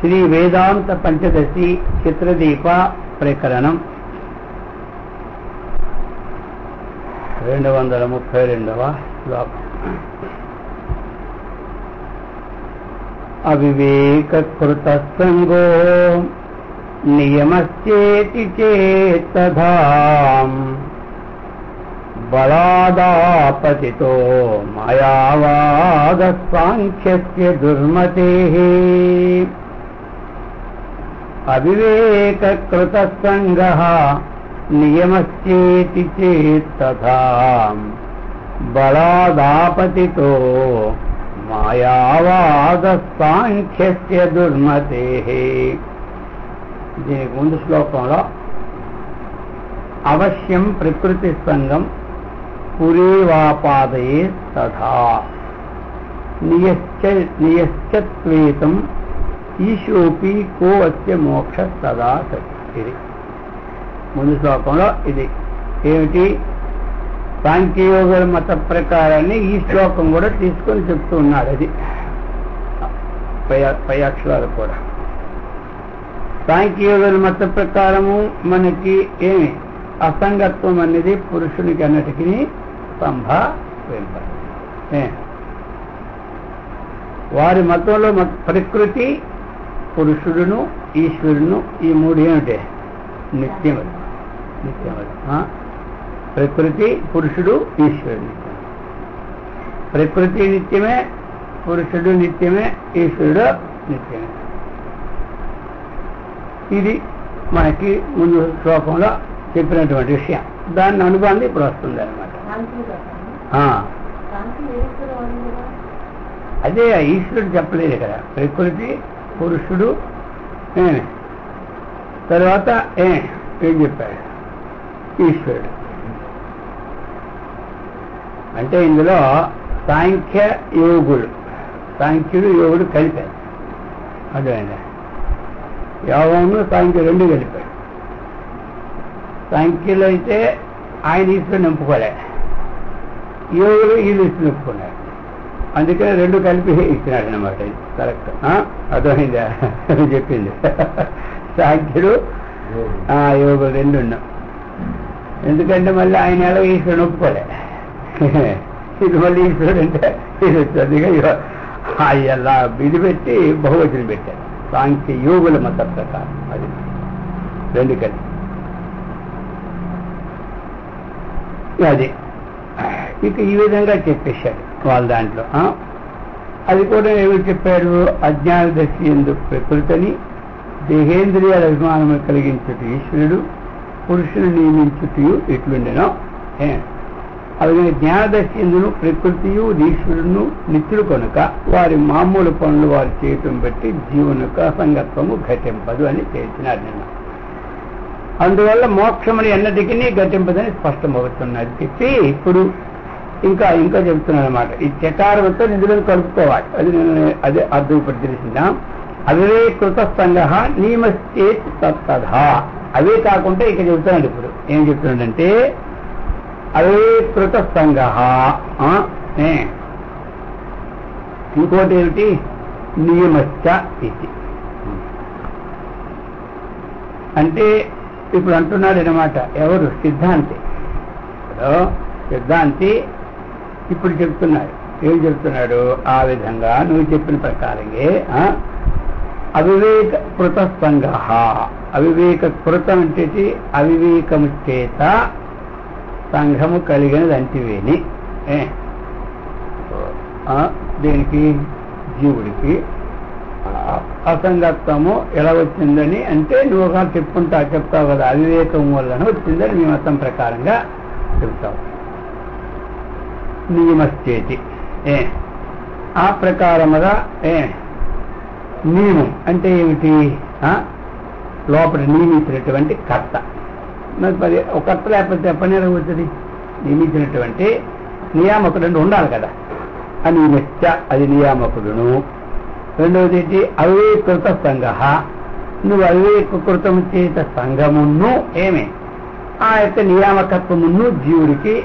శ్రీ వేదాంత పంచదశి చిత్రదీప ప్రకరణం 232వ శ్లోకం. అవివేకకృత సంగో నియమస్యేతి చేత్తథా బలాదాపతితో మాయావాద సాంఖ్యస్య దుర్మతేః. అవివేకకృత సంగః నియమస్యేతి చేత్తథా బలాదాపతితో మాయావాద సాంఖ్యస్య దుర్మతేః. దీనికి ముందు శ్లోకంలో అవశ్యం ప్రకృతి సంగం పురేవాపాదయే తథా నియశ్చత్వేతం ఈశోపి కో అస్య మోక్ష సదా శక్తి. ముందు శ్లోకంలో ఇది ఏమిటి? సాంఖ్యయోగుల మత ప్రకారాన్ని ఈ శ్లోకం కూడా తీసుకొని చెప్తూ ఉన్నాడు. అది పై అక్షరాలు కూడా సాంఖ్యయోగుల మత ప్రకారము మనకి ఏమి అసంగత్వం అనేది పురుషునికి అన్నిటికీ సంభవింపదు. వారి మతంలో ప్రకృతి, పురుషుడును, ఈశ్వరును ఈ మూడు ఏమిటే నిత్యమది. ప్రకృతి, పురుషుడు, ఈశ్వరుడు నిత్యం. ప్రకృతి నిత్యమే, పురుషుడు నిత్యమే, ఈశ్వరుడు నిత్యమే. ఇది మనకి ముందు శ్లోకంలో చెప్పినటువంటి విషయం. దాన్ని అనుబంధం ఇప్పుడు వస్తుంది అనమాట. అదే ఈశ్వరుడు చెప్పలేదు కదా. ప్రకృతి, పురుషుడు, తర్వాత ఏం చెప్పాడు? ఈశ్వరుడు. అంటే ఇందులో సాంఖ్య యోగులు, సాంఖ్యుడు యోగుడు కలిపారు. అదేండి యోగము సాంఖ్య రెండు కలిపాడు. సాంఖ్యులు అయితే ఆయన ఈశ్వరుని నింపుకోలే, యోగులు ఈ ఈశ్వరుని నింపుకున్నాడు. అందుకని రెండు కలిపి ఇచ్చినాడు అనమాట. కరెక్ట్. అర్థమైందా చెప్పింది? సాంఖ్యుడు యోగులు రెండు ఉన్నాం. ఎందుకంటే మళ్ళీ ఆయన ఎలా ఈశ్వరుని ఒప్పుకోలే. ఇది మళ్ళీ ఈశ్వరుడు అంటే అందుకే ఎలా ఇది పెట్టి బహువచనం పెట్టారు. సాంఖ్య యోగుల మత ప్రకారం అది రెండు కలిపి అది ఇక ఈ విధంగా చెప్పేశాడు వాళ్ళ దాంట్లో. అది కూడా ఏమి చెప్పాడు? అజ్ఞాన దశ ఎందు ప్రకృతిని, దేహేంద్రియాల అభిమానము కలిగించుట ఈశ్వరుడు, పురుషుని నియమించుటయు ఇట్లుండెనో. అలాగే జ్ఞానదశ ఎందును ప్రకృతియు ఈశ్వరును నిత్యుడు కనుక వారి మామూలు పనులు వారు చేయటం బట్టి జీవనకు అసంగత్వము ఘటింపదు అని చేసినారు నిన్న. అందువల్ల మోక్షముని ఎన్నటికీ ఘటింపదని స్పష్టమవుతున్నది చెప్పి ఇప్పుడు ఇంకా చెప్తున్నాను అనమాట. ఈ చకారంతో నిధులను కలుపుకోవాలి. అది నేను అదే అర్థం ఇప్పుడు తెలిసిందా. అవివేకృత సంగః నియమశ్చేత్ తత్తథా. అవే కాకుండా ఇక చెబుతున్నాడు. ఇప్పుడు ఏం చెప్తున్నాడంటే అవివేకృత సంగః, ఇంకోటి ఏమిటి? నియమశ్చ ఇది. అంటే ఇప్పుడు అంటున్నాడు అనమాట. ఎవరు? సిద్ధాంతి. సిద్ధాంతి ఇప్పుడు చెప్తున్నాడు. ఏం చెప్తున్నాడు? ఆ విధంగా నువ్వు చెప్పిన ప్రకారంగా అవివేకృత సంగః. అవివేకృతం అంటే అవివేకము చేత సంఘము కలిగినది అంటివేని. దీనికి జీవుడికి అసంగత్వము ఎలా వచ్చిందని అంటే నువ్వు ఒక చెప్తావు కదా. అవివేకం వలన వచ్చిందని మీ మతం ప్రకారంగా చెప్తావు. నియమశ్చేతి ఆ ప్రకారముగా నియమం అంటే ఏమిటి? లోపల నియమించినటువంటి కర్త. మరి ఒక కర్త లేకపోతే పని అవుతుంది. నియమించినటువంటి నియామకుడు ఉండాలి కదా. అనియమశ్చ అది నియామకుడును. రెండవది ఏంటి? అవివేకృత సంగః. నువ్వు అవివేకృతము చేత సంఘమును ఆ యొక్క నియామకత్వమును జీవుడికి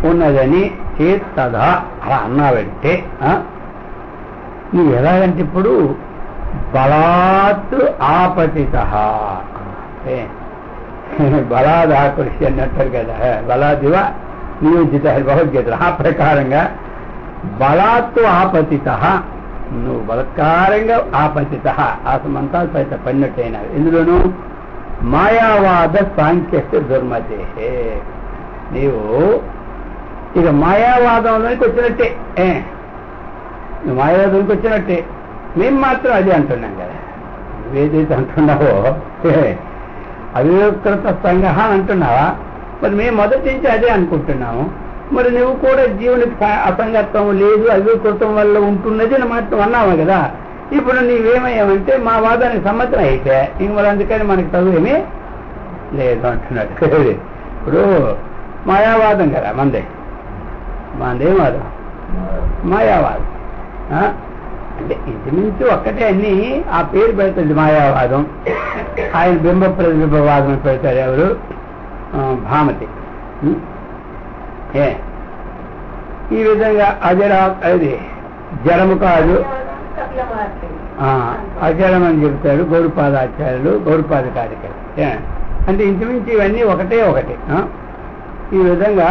ఉన్నదని చేత్తదా అలా అన్నావంటే నువ్వు ఎలాగంటే ఇప్పుడు బలాత్ ఆపతిత, బలాద్ ఆకృష్య అన్నట్టారు కదా, బలాదివ నియోజిత భగవద్గీత. ఆ ప్రకారంగా బలాత్తు ఆపతిత, నువ్వు బలత్కారంగా ఆపతిత, ఆసమంతాలు పైత పడినట్టయినా ఎందులోనూ మాయావాద సాంఖ్యస్య దుర్మతే, నీవు ఇక మాయావాదంలోనికి వచ్చినట్టే, నువ్వు మాయావాదంలోకి వచ్చినట్టే. మేము మాత్రం అదే అంటున్నాం కదా, నువ్వేదైతే అంటున్నావో అవికృత సంగ్రహ అంటున్నావా, మరి మేము మొదటి నుంచి అదే అనుకుంటున్నాము. మరి నువ్వు కూడా జీవునికి అసంగత్వం లేదు, అవికృతం వల్ల ఉంటున్నది అని మాత్రం అన్నావు కదా. ఇప్పుడు నీవేమయ్యామంటే మా వాదానికి సమ్మతం అయితే ఇంక మరి అందుకని మనకి చదువేమీ లేదు అంటున్నాడు. ఇప్పుడు మాయావాదం కదా మందేం వాదం, మాయావాదం. అంటే ఇంచుమించు ఒక్కటే అన్ని ఆ పేరు పెడుతుంది మాయావాదం. ఆయన బింబ ప్రతిబింబవాదం పెడతారు ఎవరు, భామతి. ఈ విధంగా అది జడము కాదు, అజడం అని చెప్తాడు గౌరపాదాచార్యులు, గౌరపాదకారికలు. అంటే ఇంచుమించు ఇవన్నీ ఒకటే. ఈ విధంగా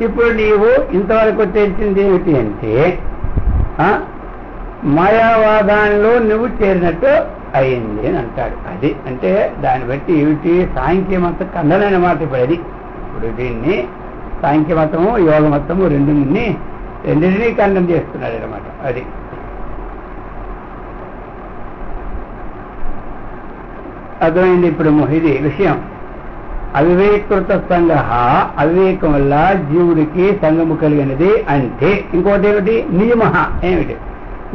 ఇప్పుడు నీవు ఇంతవరకు తెలిసింది ఏమిటి అంటే మాయావాదానిలో నువ్వు చేరినట్టు అయింది అని అంటాడు. అది అంటే దాన్ని బట్టి ఏమిటి, సాంఖ్యమత ఖండన మాట. ఇప్పుడు దీన్ని సాంఖ్యమతము యోగమతము రెండింటినీ ఖండన చేస్తున్నాడు అనమాట. అది అర్థమైంది. ఇప్పుడు ఇది విషయం. అవివేకృత సంగ్రహ, అవివేకం వల్ల జీవుడికి సంగము కలిగినది. అంటే ఇంకోటి ఏమిటి, నియమ. ఏమిటి,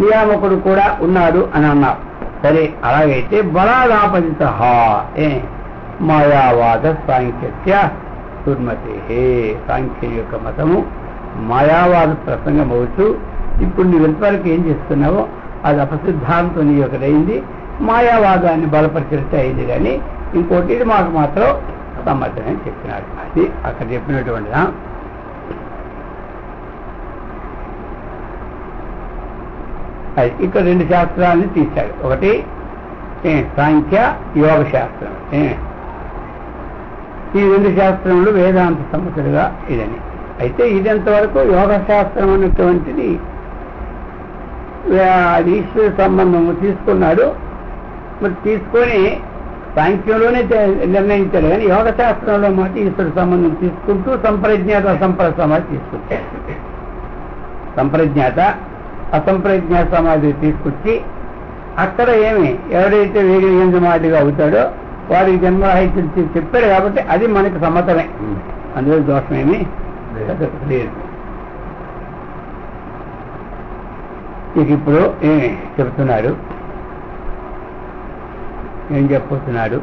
నియామకుడు కూడా ఉన్నాడు అని అన్నారు. సరే, అలాగైతే బలాదాపదిత మాయావాద సాంఖ్యస్య దుర్మతే, సాంఖ్యం యొక్క మతము మాయావాద ప్రసంగం అవుతూ ఇప్పుడు నువ్వు ఎంతవరకు ఏం చేస్తున్నావో అది అపసిద్ధాంతం నీ ఒకటైంది, మాయావాదాన్ని బలపరిచినట్టు అయింది. కానీ ఇంకోటి ఇది మాకు మాత్రం సమ్మతమే చెప్పినాడు. అది అక్కడ చెప్పినటువంటిదా. ఇక్కడ రెండు శాస్త్రాలని తీశాడు. ఒకటి సాంఖ్య యోగ శాస్త్రం. ఈ రెండు శాస్త్రములు వేదాంత సంబంధులుగా ఇదని. అయితే ఇదంతవరకు యోగ శాస్త్రం అన్నటువంటిది అది ఈశ్వర సంబంధము తీసుకున్నాడు. మరి తీసుకొని సాంఖ్యంలోనే నిర్ణయించాడు. కానీ యోగ శాస్త్రంలో మాట ఈశ్వర సంబంధం తీసుకుంటూ సంప్రజ్ఞాత అసంప్రజ్ఞాత సమాధి తీసుకుంటాడు. సంప్రజ్ఞాత అసంప్రజ్ఞాత సమాధి తీసుకొచ్చి అక్కడ ఎవరైతే వేగంగా మాటిగా అవుతాడో వారికి జన్మరాహిత్యం చెప్పాడు. కాబట్టి అది మనకి సమ్మతమే, అందులో దోషమేమీ లేదు. ఇక ఇప్పుడు చెబుతున్నాడు, ఏం చెప్పబోతున్నాడు.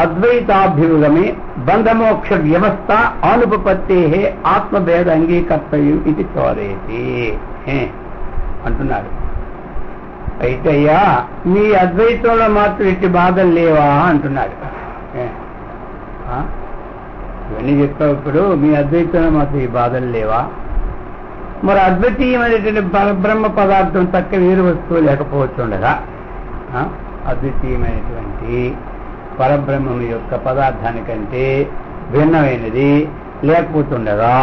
అద్వైతాభ్యుగమే బంధమోక్ష వ్యవస్థ అనుపపత్తే ఆత్మభేద అంగీకర్తవ్యం ఇది చోదయతి అంటున్నాడు. అయితే అయ్యా మీ అద్వైతంలో మాత్రం ఎట్టి బాధలు లేవా అంటున్నాడు. ఇవన్నీ చెప్పావు, ఇప్పుడు మీ అద్వైతంలో మాత్రం ఈ బాధలు లేవా? మరి అద్వితీయమైనటువంటి పరబ్రహ్మ పదార్థం తక్క వేరు వస్తువు లేకపోవచ్చు ఉండగా, అద్వితీయమైనటువంటి పరబ్రహ్మం యొక్క పదార్థానికంటే భిన్నమైనది లేకపోతుండగా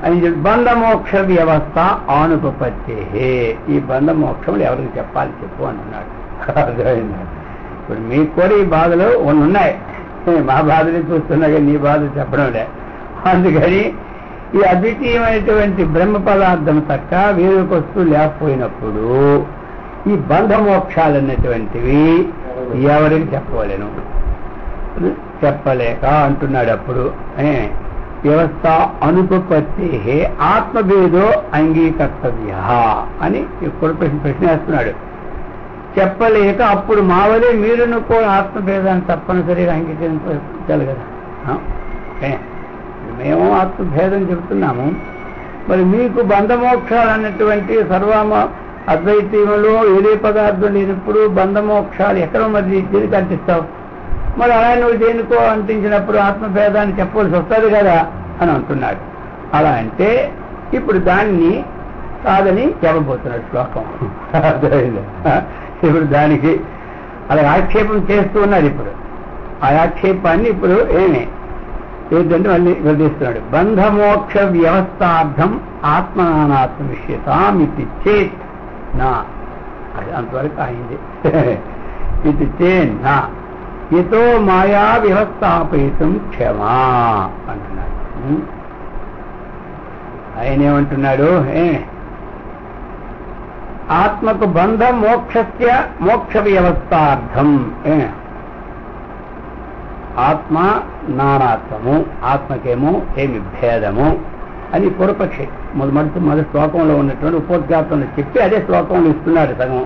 అని బంధమోక్ష వ్యవస్థ అనుపపత్తే, ఈ బంధమోక్షములు ఎవరికి చెప్పాలి చెప్పు అంటున్నాడు. ఇప్పుడు మీకు కూడా ఈ బాధలు ఉన్నాయి, మా బాధలు చూస్తున్నా కానీ నీ బాధలు చెప్పడం లే. అందుకని ఈ అద్వితీయమైనటువంటి బ్రహ్మ పదార్థం తక్క వేరొక వస్తువు లేకపోయినప్పుడు ఈ బంధమోక్షాలు అన్నటువంటివి ఎవరికి చెప్పలేను, చెప్పలేక అంటున్నాడు. అప్పుడు వ్యవస్థ అనుపపత్తి ఆత్మభేదో అంగీకర్తవ్య అని ఇప్పుడు ప్రశ్న వేస్తున్నాడు. చెప్పలేక అప్పుడు మావలే మీరును కూడా ఆత్మభేదాన్ని తప్పనిసరిగా అంగీకరించాలి కదా. మేము ఆత్మభేదం చెబుతున్నాము, మరి మీకు బంధమోక్షాలు అన్నటువంటి సర్వమ అద్వైతంలో ఏదే పదార్థం లేనప్పుడు బంధమోక్షాలు ఎక్కడ మరి దేనికి అంటిస్తావు? మరి అలా నువ్వు దేనికో అంటించినప్పుడు ఆత్మభేదాన్ని చెప్పవలసి వస్తుంది కదా అని అంటున్నాడు. అలా అంటే ఇప్పుడు దాన్ని కాదని చెప్పబోతున్నాడు శ్లోకం. ఇప్పుడు దానికి అలా ఆక్షేపం చేస్తూ ఉన్నాడు. ఇప్పుడు ఆ ఆక్షేపాన్ని ఇప్పుడు ఏంటంటే మళ్ళీ వివరిస్తున్నాడు. బంధమోక్ష వ్యవస్థార్థం ఆత్మనానాత్మ విషయతామితి చేత్ నా, అది అంతవరకు అయింది. ఇది చేన్నా ఇతో మాయా వ్యవస్థాపయితం క్షమా అంటున్నాడు. ఆయన ఏమంటున్నాడు? ఆత్మకు బంధ మోక్షస్య మోక్ష వ్యవస్థార్థం. ఆత్మ నానాత్మము, ఆత్మకేమో ఏమి భేదము అని పూర్వపక్షి మొదటి శ్లోకంలో ఉన్నటువంటి ఉపోద్ఘాతంలో చెప్పి అదే శ్లోకంలో ఇస్తున్నాడు. సగం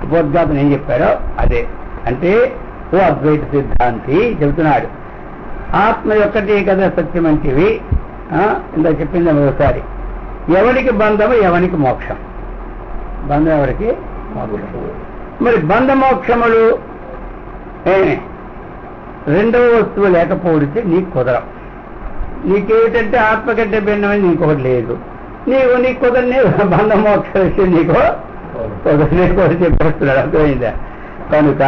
ఉపోద్ఘాతం ఏం చెప్పాడో అదే. అంటే ఓ అద్వైత సిద్ధాంతి చెబుతున్నాడు, ఆత్మ యొక్కటే కదా సత్యమంటివి. ఇందా చెప్పింది ఒకసారి, ఎవరికి బంధము ఎవరికి మోక్షం. బంధం ఎవరికి? మోక్షం. మరి బంధ మోక్షములు రెండవ వస్తువు లేకపోతే నీకు కుదరం. నీకేమిటంటే ఆత్మ కంటే భిన్నమైంది ఇంకొకటి లేదు. నీకు కుదరనే బంధ మోక్ష విషయం నీకు కుదరనే కూడా చెప్పేస్తున్నాడు. అర్థమైందా? కనుక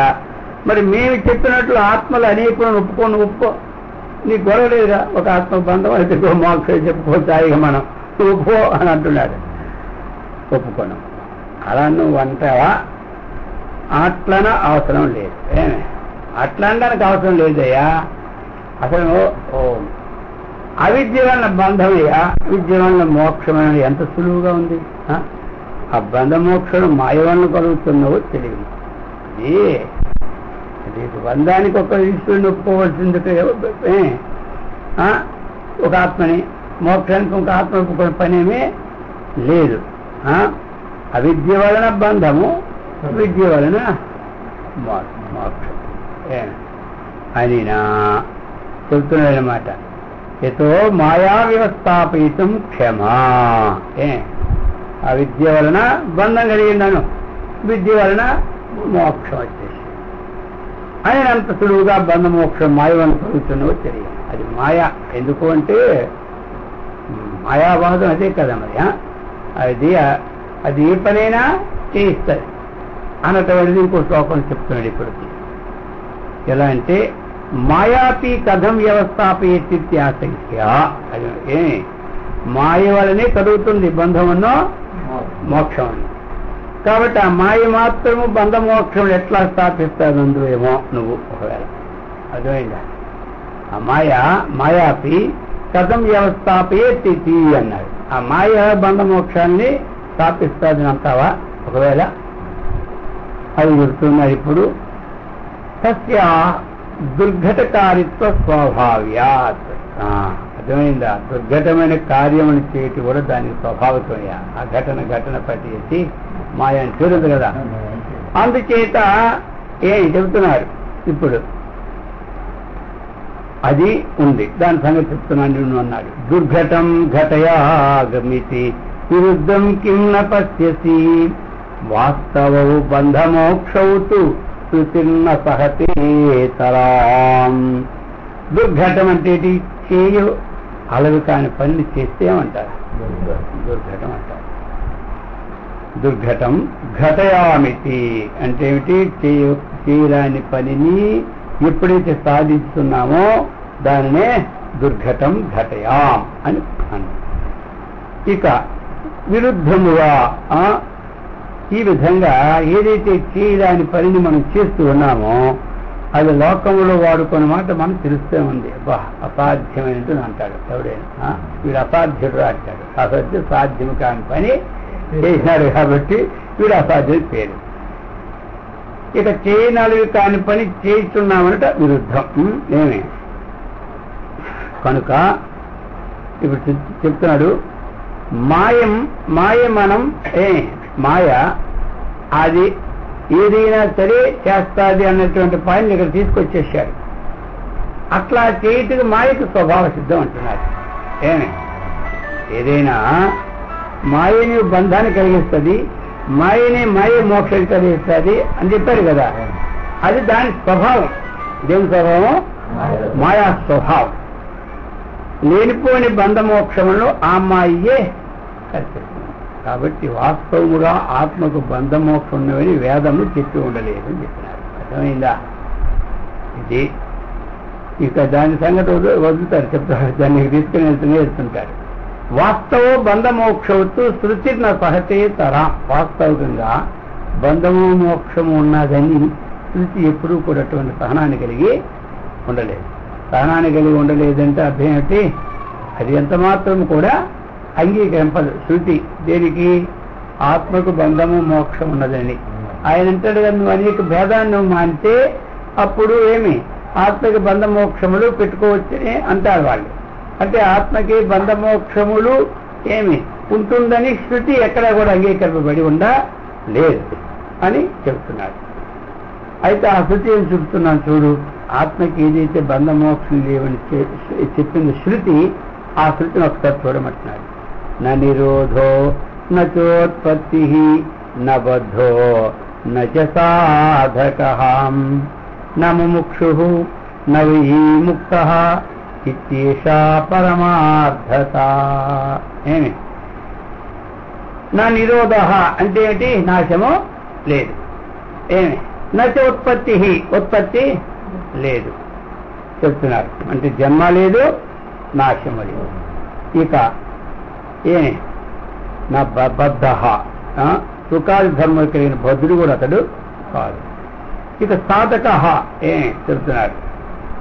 మరి మేము చెప్పినట్లు ఆత్మలు అనేకులను ఒప్పుకో, నీకు గొడవ లేదుగా. ఒక ఆత్మ బంధం అయితే మోక్షం చెప్పుకోవచ్చు హాయిగా మనం ఒప్పుకో అని అంటున్నాడు. ఒప్పుకోను. అలా నువ్వు అంటావా? అట్లన అవసరం లేదు. అట్లా అనడానికి అవసరం లేదయ్యా. అసలు అవిద్య వలన బంధమయ్యా, అవిద్య వలన మోక్షమైన ఎంత సులువుగా ఉంది. ఆ బంధ మోక్షం మాయ వలన కలుగుతున్నావో తెలియదు. ఇది బంధానికి ఒక ఈశ్వరుని ఒప్పుకోవాల్సింది ఒక ఆత్మని, మోక్షానికి ఒక ఆత్మ ఒప్పుకునే పనేమీ లేదు. అవిద్య వలన బంధము, విద్య వలన మోక్షం అనినా చెబుతున్నాడనమాట. ఎతో మాయా వ్యవస్థాపయితం క్షమా. ఆ విద్య వలన బంధం కలిగిందను, విద్య వలన మోక్షం వచ్చేసి ఆయన అంత సులువుగా బంధ మోక్షం మాయ వలన కలుగుతున్నావో తెలియదు. అది మాయ. ఎందుకు అంటే మాయావాదం అదే కదా మరి. అది ఏ పనైనా చేయిస్తుంది అన్నటువంటిది ఇంకో శ్లోకం చెప్తున్నాడు ఇప్పటికి. ఎలా అంటే మాయాపి కథం వ్యవస్థాపయత్యాశంఖ్య. అది మాయ వలనే కలుగుతుంది బంధమన్నో మోక్షం. కాబట్టి ఆ మాయ మాత్రము బంధ మోక్షం ఎట్లా స్థాపిస్తాడు అందువేమో నువ్వు ఒకవేళ. అర్థమైందా? ఆ మాయాపి కథం వ్యవస్థాపయతి అన్నాడు. ఆ మాయ బంధ మోక్షాన్ని స్థాపిస్తాదని అంటావా ఒకవేళ? అది చెప్తున్నారు ఇప్పుడు. తస్య దుర్ఘటకారిత్వ స్వభావ్యాత్. అర్థమైందా? దుర్ఘటమైన కార్యములు చేయటం కూడా దానికి స్వభావితమయ్యా. ఆ ఘటన పట్టేసి మాయ అని చూడదు కదా. అందుచేత చెబుతున్నారు ఇప్పుడు. అది ఉంది, దాని సంగతి చెప్తున్నాను అన్నాడు. దుర్ఘటం ఘటయాగమితి విరుద్ధం కిం న పశ్యసి వాస్తవౌ బంధమోక్షౌ తు శృతిర్న సహతే తరాం. దుర్ఘటం అంటే చేయు అలవి కాని పనులు చేస్తే ఏమంటారు? దుర్ఘటం అంటారు. దుర్ఘటం ఘటయామితి అంటే ఏమిటి? చేయరాని పనిని ఎప్పుడైతే సాధిస్తున్నామో దానినే దుర్ఘటం ఘటయాం అని అన్నాం. ఇక విరుద్ధముగా ఈ విధంగా ఏదైతే చేయరాని పనిని మనం చేస్తూ ఉన్నామో అది లోకంలో వాడుకున్న మాట మనం తెలుస్తూ ఉంది. అసాధ్యమైనట్టు అంటాడు ఎవడైనా. వీడు అసాధ్యుడు అంటాడు. అసాధ్యం సాధ్యం కాని పని చేసినాడు కాబట్టి వీడు అసాధ్యం పేరు. ఇక చేయనాలు కాని పని చేస్తున్నామనట విరుద్ధం. కనుక ఇప్పుడు చెప్తున్నాడు మాయ మనం మాయ అది ఏదైనా సరే చేస్తాది అన్నటువంటి పాయింట్ ఇక్కడ తీసుకొచ్చేసాడు. అట్లా చేయటకు మాయకు స్వభావ సిద్ధం అంటున్నారు. ఏదైనా మాయని బంధాన్ని కలిగిస్తుంది, మాయ మోక్షాన్ని కలిగిస్తుంది అని చెప్పారు కదా. అది దాని స్వభావం. దేవుని స్వభావం మాయా స్వభావం. లేనిపోని బంధ మోక్షంలో ఆ మాయే కల్పిస్తుంది. కాబట్టి వాస్తవముగా ఆత్మకు బంధమోక్షం ఉన్నవని వేదము చెప్పి ఉండలేదు అని చెప్పినారు. అర్థమైందా? ఇది ఇక దాని సంగతి వదులుతారు, చెప్తారు, దాన్ని తీసుకుని వెళ్తుంటారు. వాస్తవ బంధమోక్షవత్తు శృతిర్న సహతే తరా. వాస్తవికంగా బంధము మోక్షము ఉన్నదని శృతి ఎప్పుడూ కూడా అటువంటి సహనాన్ని కలిగి ఉండలేదు. సహనాన్ని కలిగి ఉండలేదంటే అర్థం ఏమిటి? అది ఎంత మాత్రం కూడా అంగీకరింపదు శృతి. దేనికి? ఆత్మకు బంధము మోక్షం ఉన్నదని. ఆయన అంటాడు కదా, నువ్వు అనేక భేదాన్ని నువ్వు మానితే అప్పుడు ఏమి ఆత్మకి బంధమోక్షములు పెట్టుకోవచ్చని అంటారు వాళ్ళు. అంటే ఆత్మకి బంధమోక్షములు ఏమి ఉంటుందని శృతి ఎక్కడా కూడా అంగీకరింపబడి లేదు అని చెబుతున్నాడు. అయితే ఆ శృతి ఏం చెబుతున్నాను చూడు. ఆత్మకి ఏదైతే బంధమోక్షం లేవని చెప్పింది శృతి, ఆ శృతిని ఒకసారి చూడమంటున్నాడు. న నిరోధో నచోత్పత్తి న బద్ధో నచ సాధకః న ముముక్షుః న విముక్తః ఇత్యేషా పరమార్థత. ఏమి? నా నిరోధ అంటే ఏంటి? నాశము లేదు. ఏమి? నచ ఉత్పత్తి, ఉత్పత్తి లేదు చెప్తున్నారు. అంటే జన్మ లేదు, నాశము లేదు. ఇక ఏమి? నా బద్ధ, సుఖాది ధర్మం కలిగిన బద్ధుడు కూడా అతడు కాదు. ఇక సాధక చెప్తున్నారు.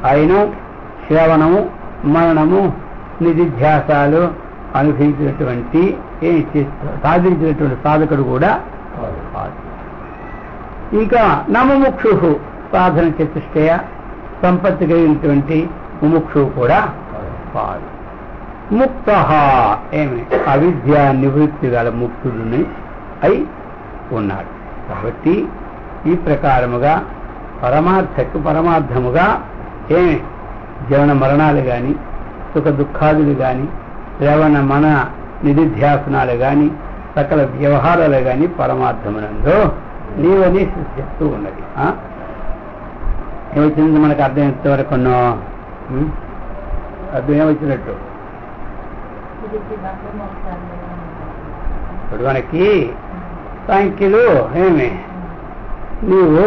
ఆయన శ్రవణము, మరణము, నిధిధ్యాసాలు అనుభవించినటువంటి సాధించినటువంటి సాధకుడు కూడా కాదు. ఇంకా నముముక్షు, సాధన చతుష్టయ సంపత్తి కలిగినటువంటి ముముక్షువు కూడా కాదు. ముక్త ఏమి? అవిద్యా నివృత్తి గల ముక్తుడిని అయి ఉన్నాడు. కాబట్టి ఈ ప్రకారముగా పరమార్థముగా ఏమి జవన మరణాలు కానీ, సుఖ దుఃఖాదులు కానీ, శ్రవణ మన నిధిధ్యాసనాలు కానీ, సకల వ్యవహారాలు కానీ పరమార్థమునందు నీవని సృష్టిస్తూ ఉన్నది. ఏమొచ్చింది మనకు అర్థం ఎంతవరకు అర్థం ఏమొచ్చినట్టు? ఇప్పుడు మనకి సాంఖ్యులు ఏమి, నీవు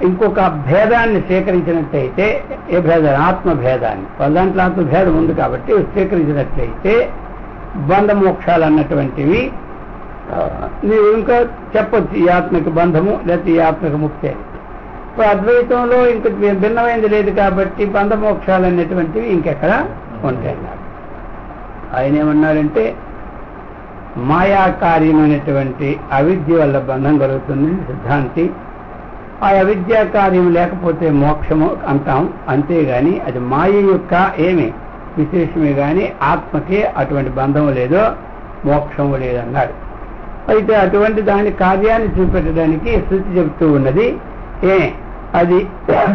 ఇంకొక భేదాన్ని స్వీకరించినట్లయితే, ఏ భేదాన్ని? ఆత్మభేదాన్ని. దాంట్లో ఆత్మభేదం ఉంది కాబట్టి స్వీకరించినట్లయితే బంధమోక్షాలు అన్నటువంటివి నీవు ఇంకా చెప్పొచ్చు. ఈ ఆత్మకి బంధము లేకపోతే ఈ ఆత్మకి ముక్తి. ఇప్పుడు అద్వైతంలో ఇంక భిన్నమైంది లేదు కాబట్టి బంధమోక్షాలు అనేటువంటివి ఇంకెక్కడ ఉంటాయన్నారు. ఆయన ఏమన్నారంటే, మాయాకార్యమైనటువంటి అవిద్య వల్ల బంధం కలుగుతుంది సిద్ధాంతి. ఆ అవిద్యా కార్యం లేకపోతే మోక్షము అంటాం, అంతేగాని అది మాయ యొక్క ఏమి విశేషమే గాని ఆత్మకే అటువంటి బంధము లేదో మోక్షము లేదన్నాడు. అయితే అటువంటి దాని కార్యాన్ని చూపెట్టడానికి శృతి చెబుతూ ఉన్నది. అది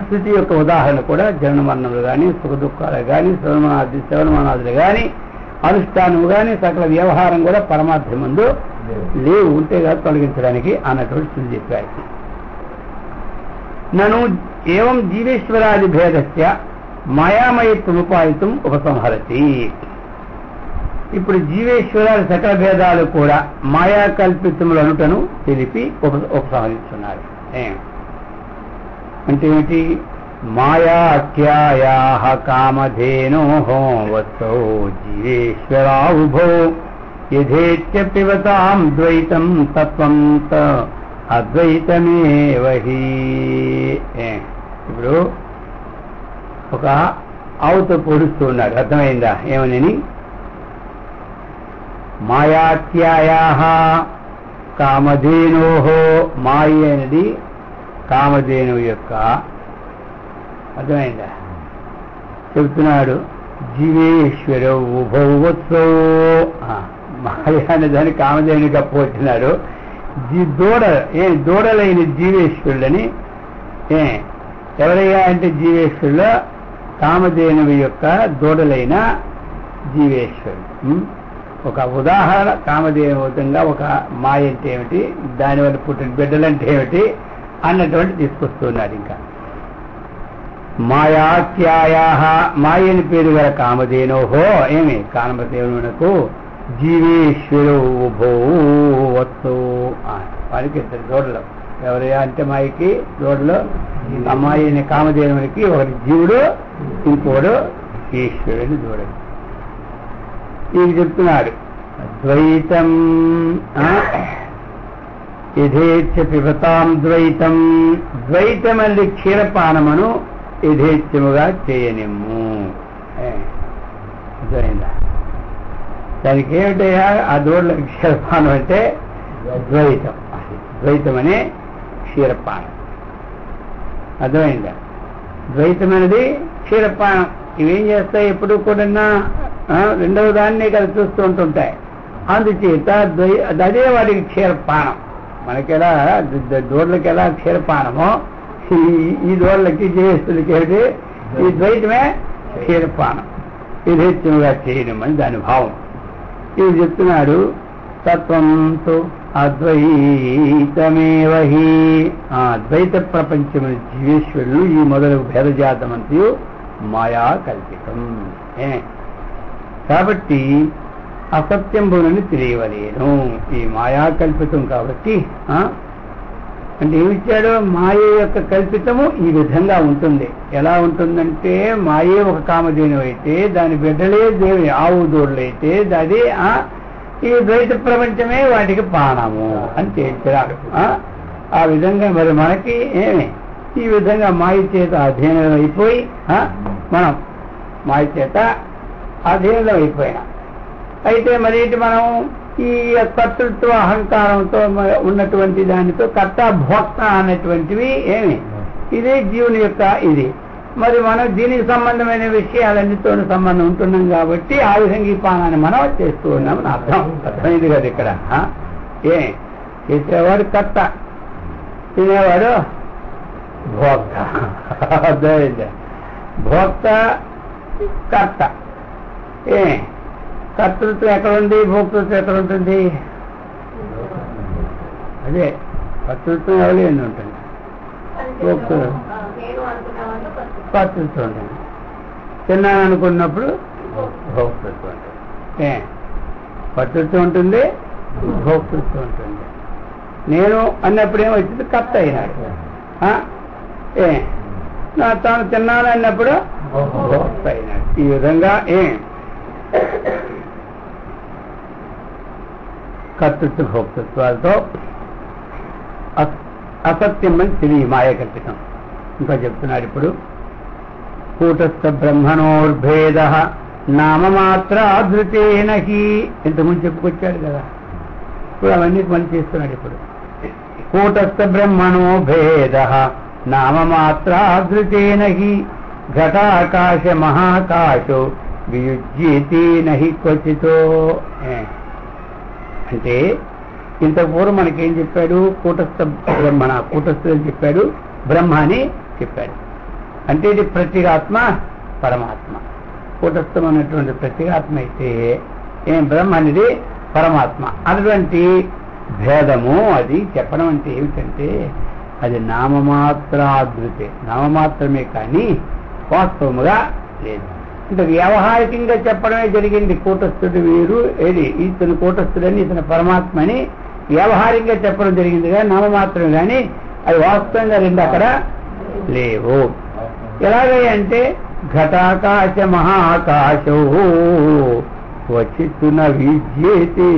శృతి యొక్క ఉదాహరణ కూడా జనన మరణములు కానీ, సుఖ దుఃఖాలు కానీ, శ్రవణమానాదులు కానీ, అనుష్ఠానము కానీ, సకల వ్యవహారం కూడా పరమార్థమందు లేవు, ఉంటే కాదు తొలగించడానికి అన్నటువంటి శృతి చెప్పారు. నను ఏవం జీవేశ్వరాది భేదస్య మాయామయత్వముపాయితం ఉపసంహరతి. ఇప్పుడు జీవేశ్వరాది సకల భేదాలు కూడా మాయా కల్పితములు అనుటను తెలిపి ఉపసంహరిస్తున్నారు. అంటే ఏమిటి? మాయాఖ్యాయా కామధేనో వత్సౌ జీవేశ్వరావుభో యథేత్య పిబతాం ద్వైతం తత్వం అద్వైతమేవహి. ఇప్పుడు ఒక ఆవుతో పొడుస్తూ ఉన్నాడు. అర్థమైందా? ఏమని? మాయాఖ్యాయా కామధేనోహో, మాయ అనేది కామధేను యొక్క, అర్థమైందా? చెబుతున్నాడు. జీవేశ్వర ఉభౌ వత్సో, మాయ అనే దాన్ని కామధేనుగా పోతున్నాడు. దూడలైన జీవేశ్వరులని ఎవరయ్యా అంటే జీవేశ్వరుల కామధేనువు యొక్క దూడలైన జీవేశ్వరుడు. ఒక ఉదాహరణ కామధేనువుతంగా ఒక మాయ అంటే ఏమిటి, దానివల్ల పుట్టిన బిడ్డలంటే ఏమిటి అన్నటువంటి తీసుకొస్తున్నారు. ఇంకా మాయాఖ్యాయా, మాయని పేరు గల కామధేనోహో, కామధేనునకు జీవేశ్వరో ఉభో వత్సో. వారికి ఇద్దరు దూడలు. ఎవరయ్యా అంటే మాయకి దూడలు? అమ్మాయి అనే కామధేనుడికి ఒకటి జీవుడు, ఇంకోడు ఈశ్వరుని దూడలు. ఇది చెప్తున్నాడు. ద్వైతం యథేచ్ఛ పిబతాం ద్వైతం. ద్వైతమల్లి క్షీరపానమును యథేచ్ఛముగా చేయనిమ్ము. దానికి ఏమిటయ్యా ఆ దూడలకు క్షీరపానం అంటే ద్వైతం. ద్వైతం అనే క్షీరపానం. అర్థమైందా? ద్వైతం అనేది క్షీరపానం. ఇవేం చేస్తాయి? ఎప్పుడు కూడా రెండవ దాన్నే కదా చూస్తూ ఉంటుంటాయి. అందుచేత అదే వాడికి క్షీరపానం. మనకెలా దూడలకి ఎలా క్షీరపానమో ఈ దూడలకి జీవేస్తులకి ఏమిటి? ఈ ద్వైతమే క్షీరపానం. యథేచ్ఛముగా చేయడం అని దాని భావం. ఇది చెప్తున్నాడు. తత్వంతో అద్వైతమేవహి. ఆ ద్వైత ప్రపంచములు జీవేశ్వరులు ఈ మొదలగు భేదజాతమంతయు మాయా కల్పితం. కాబట్టి అసత్యంబునని తెలియవలేను. ఈ మాయా కల్పితం కాబట్టి అంటే ఏమిచ్చాడు? మాయ యొక్క కల్పితము ఈ విధంగా ఉంటుంది. ఎలా ఉంటుందంటే మాయే ఒక కామధేను అయితే దాని బిడ్డలే దేవి ఆవు దూడలైతే అది ఈ ద్వైత ప్రపంచమే వాటికి పానము అని తేల్చాడు. ఆ విధంగా మరి మనకి ఈ విధంగా మాయ చేత అధీనం అయిపోయి మనం మాయ చేత అధీనం అయిపోయినా అయితే మరేంటి? మనం ఈ కర్తృత్వ అహంకారంతో ఉన్నటువంటి దానితో కర్త భోక్త అనేటువంటివి ఇది జీవుని యొక్క ఇది. మరి మనం దీనికి సంబంధమైన విషయాలన్నితో సంబంధం ఉంటున్నాం కాబట్టి ఆ విధంగా ఈ పానాన్ని మనం చేస్తూ ఉన్నామని అర్థం. అర్థమైంది కదా ఇక్కడ. చేసేవాడు కర్త, తినేవాడు భోక్త. అర్థమైంది? భోక్త కర్త. కర్తృత్వం ఎక్కడ ఉంది? భోక్తృత్వం ఎక్కడ ఉంటుంది? అదే కర్తృత్వం ఎవరు ఎన్ని ఉంటుంది? భోక్తృత్వం కర్తృత్వం ఉంటుంది. తిన్నాను అనుకున్నప్పుడు భోక్తృత్వం ఉంటుంది. కర్తృత్వం ఉంటుంది, భోక్తృత్వం ఉంటుంది. నేను అన్నప్పుడు ఏమొచ్చింది? కర్త అయినాడు. తాను తిన్నాను అన్నప్పుడు భోక్త అయినాడు. ఈ విధంగా కర్తృత్వ భోక్తృత్వాలతో అసత్యం అని తెలియ మాయ కల్పితం. ఇంకా చెప్తున్నాడు ఇప్పుడు. కూటస్థ బ్రహ్మణోర్భేద నామమాత్రాధృతేన హి. ఇంతకుముందు చెప్పుకొచ్చాడు కదా. ఇప్పుడు అవన్నీ పని చేస్తున్నాడు. ఇప్పుడు కూటస్థ బ్రహ్మణో భేద నామమాత్రాధృతేన హి ఘటాకాశ మహాకాశో వియుజ్యేతి నహి క్వచితో. అంటే ఇంతకు పూర్వం మనకేం చెప్పాడు? కూటస్థ బ్రహ్మణ, కూటస్థులని చెప్పాడు, బ్రహ్మ అని చెప్పాడు. అంటే ఇది ప్రత్యేగాత్మ పరమాత్మ. కూటస్థం అన్నటువంటి ప్రత్యేగాత్మ అయితే బ్రహ్మ అనేది పరమాత్మ. అటువంటి భేదము అది చెప్పడం అంటే ఏమిటంటే అది నామమాత్రాదృతే, నామమాత్రమే కానీ వాస్తవముగా లేదు. ఇంత వ్యవహారికంగా చెప్పడమే జరిగింది. కూటస్థుడు వీరు ఇతను కూటస్థుడని ఇతను పరమాత్మ అని వ్యవహారికంగా చెప్పడం జరిగింది కానీ నామమాత్రమే కానీ అది వాస్తవంగా రెండు అక్కడ లేవు. ఎలాగంటే ఘటాకాశ మహాకాశో వచ్చితున విద్యేతే.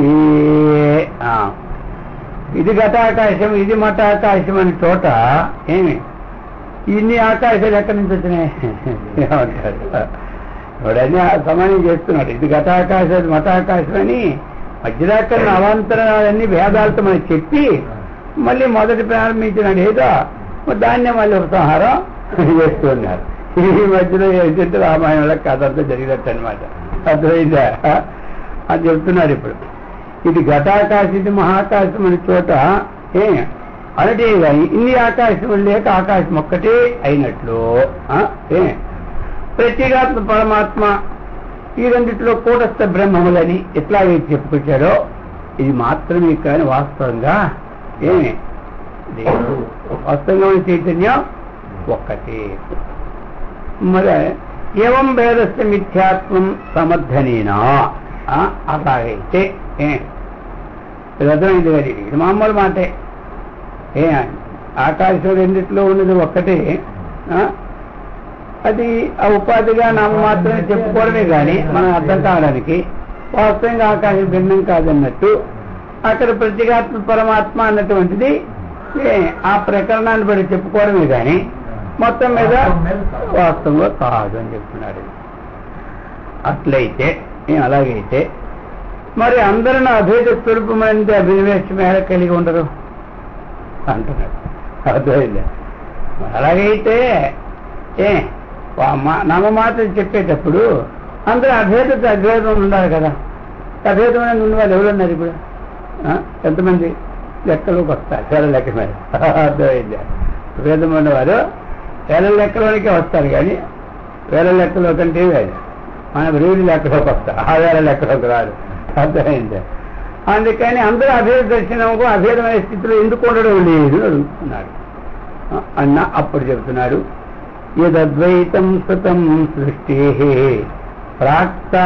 ఇది ఘటాకాశం, ఇది మఠాకాశం అనే చోట ఇన్ని ఆకాశాలు ఎక్కడి నుంచి వచ్చినాయి ఏమంటారు? వాడన్నీ సమానం చేస్తున్నాడు. ఇది ఘటాకాశం, అది మఠాకాశం అని మధ్యదాకరణ అవాంతరాలన్నీ భేదాలతో మనకి చెప్పి మళ్ళీ మొదటి ప్రారంభించినాడు. ఏదో దాన్నే మళ్ళీ ఉపసంహారం చేస్తున్నారు. ఈ మధ్యలో ఏంటంటే రామాయణంలో కథ అంతా జరిగినట్టు అనమాట. అర్థమైందా అని చెప్తున్నారు. ఇప్పుడు ఇది ఘటాకాశం, ఇది మహాకాశం అనే చోట అనటే కానీ ఇన్ని ఆకాశం లేక ఆకాశం ఒక్కటే అయినట్లు ప్రత్యేగాత్మ పరమాత్మ ఈ రెండిట్లో కూటస్థ బ్రహ్మములని ఎట్లాగే చెప్పుకొచ్చారో ఇది మాత్రమే కానీ వాస్తవంగా లేదు. వాస్తవంగా చైతన్యం ఒక్కటే. మరి ఏవం భేదస్య మిథ్యాత్వం సమర్థనేనా అలాగైతే ఇది అర్థమైంది కదా, ఇది మామూలు మాటే. ఆకాశం రెండిట్లో ఉన్నది ఒక్కటే, అది ఆ ఉపాధిగా నామ మాత్రమే చెప్పుకోవడమే కానీ మనం అర్థం కావడానికి. వాస్తవంగా ఆకాశం భిన్నం కాదన్నట్టు అక్కడ ప్రత్యేగాత్మ పరమాత్మ అన్నటువంటిది ఆ ప్రకరణాన్ని బట్టి చెప్పుకోవడమే కానీ మొత్తం మీద వాస్తవంగా కాదు అని చెప్తున్నాడు. అట్లయితే అలాగైతే మరి అందరూ అభేద స్వరూపమైనది అభినివేశమే కలిగి ఉండరు అంటున్నాడు. అర్థమైంది. అలాగైతే నామమాత్రం చెప్పేటప్పుడు అందరూ అభేదం ఉండాలి కదా. అభేదం అనేది ఉన్న వాళ్ళు ఎవరున్నారు ఇప్పుడు? ఎంతమంది లెక్కలోకి వస్తారు? వేల లెక్క మీద. అర్థమైంది. అభేదం ఉన్నవారు వేల లెక్కలోనికే వస్తారు కానీ వేల లెక్కలో కంటే వేలు మన వేలు లెక్కలోకి వస్తారు, ఆ వేల లెక్కలోకి రాదు. అర్థమైంది. అందుకని అందరూ అభేద దర్శనము అభేదమైన స్థితిలో ఎందుకు ఉండడం లేదు అడుగుతున్నాడు అన్న. అప్పుడు చెబుతున్నాడు, యదద్వైతం శృతం సృష్టి ప్రాక్తా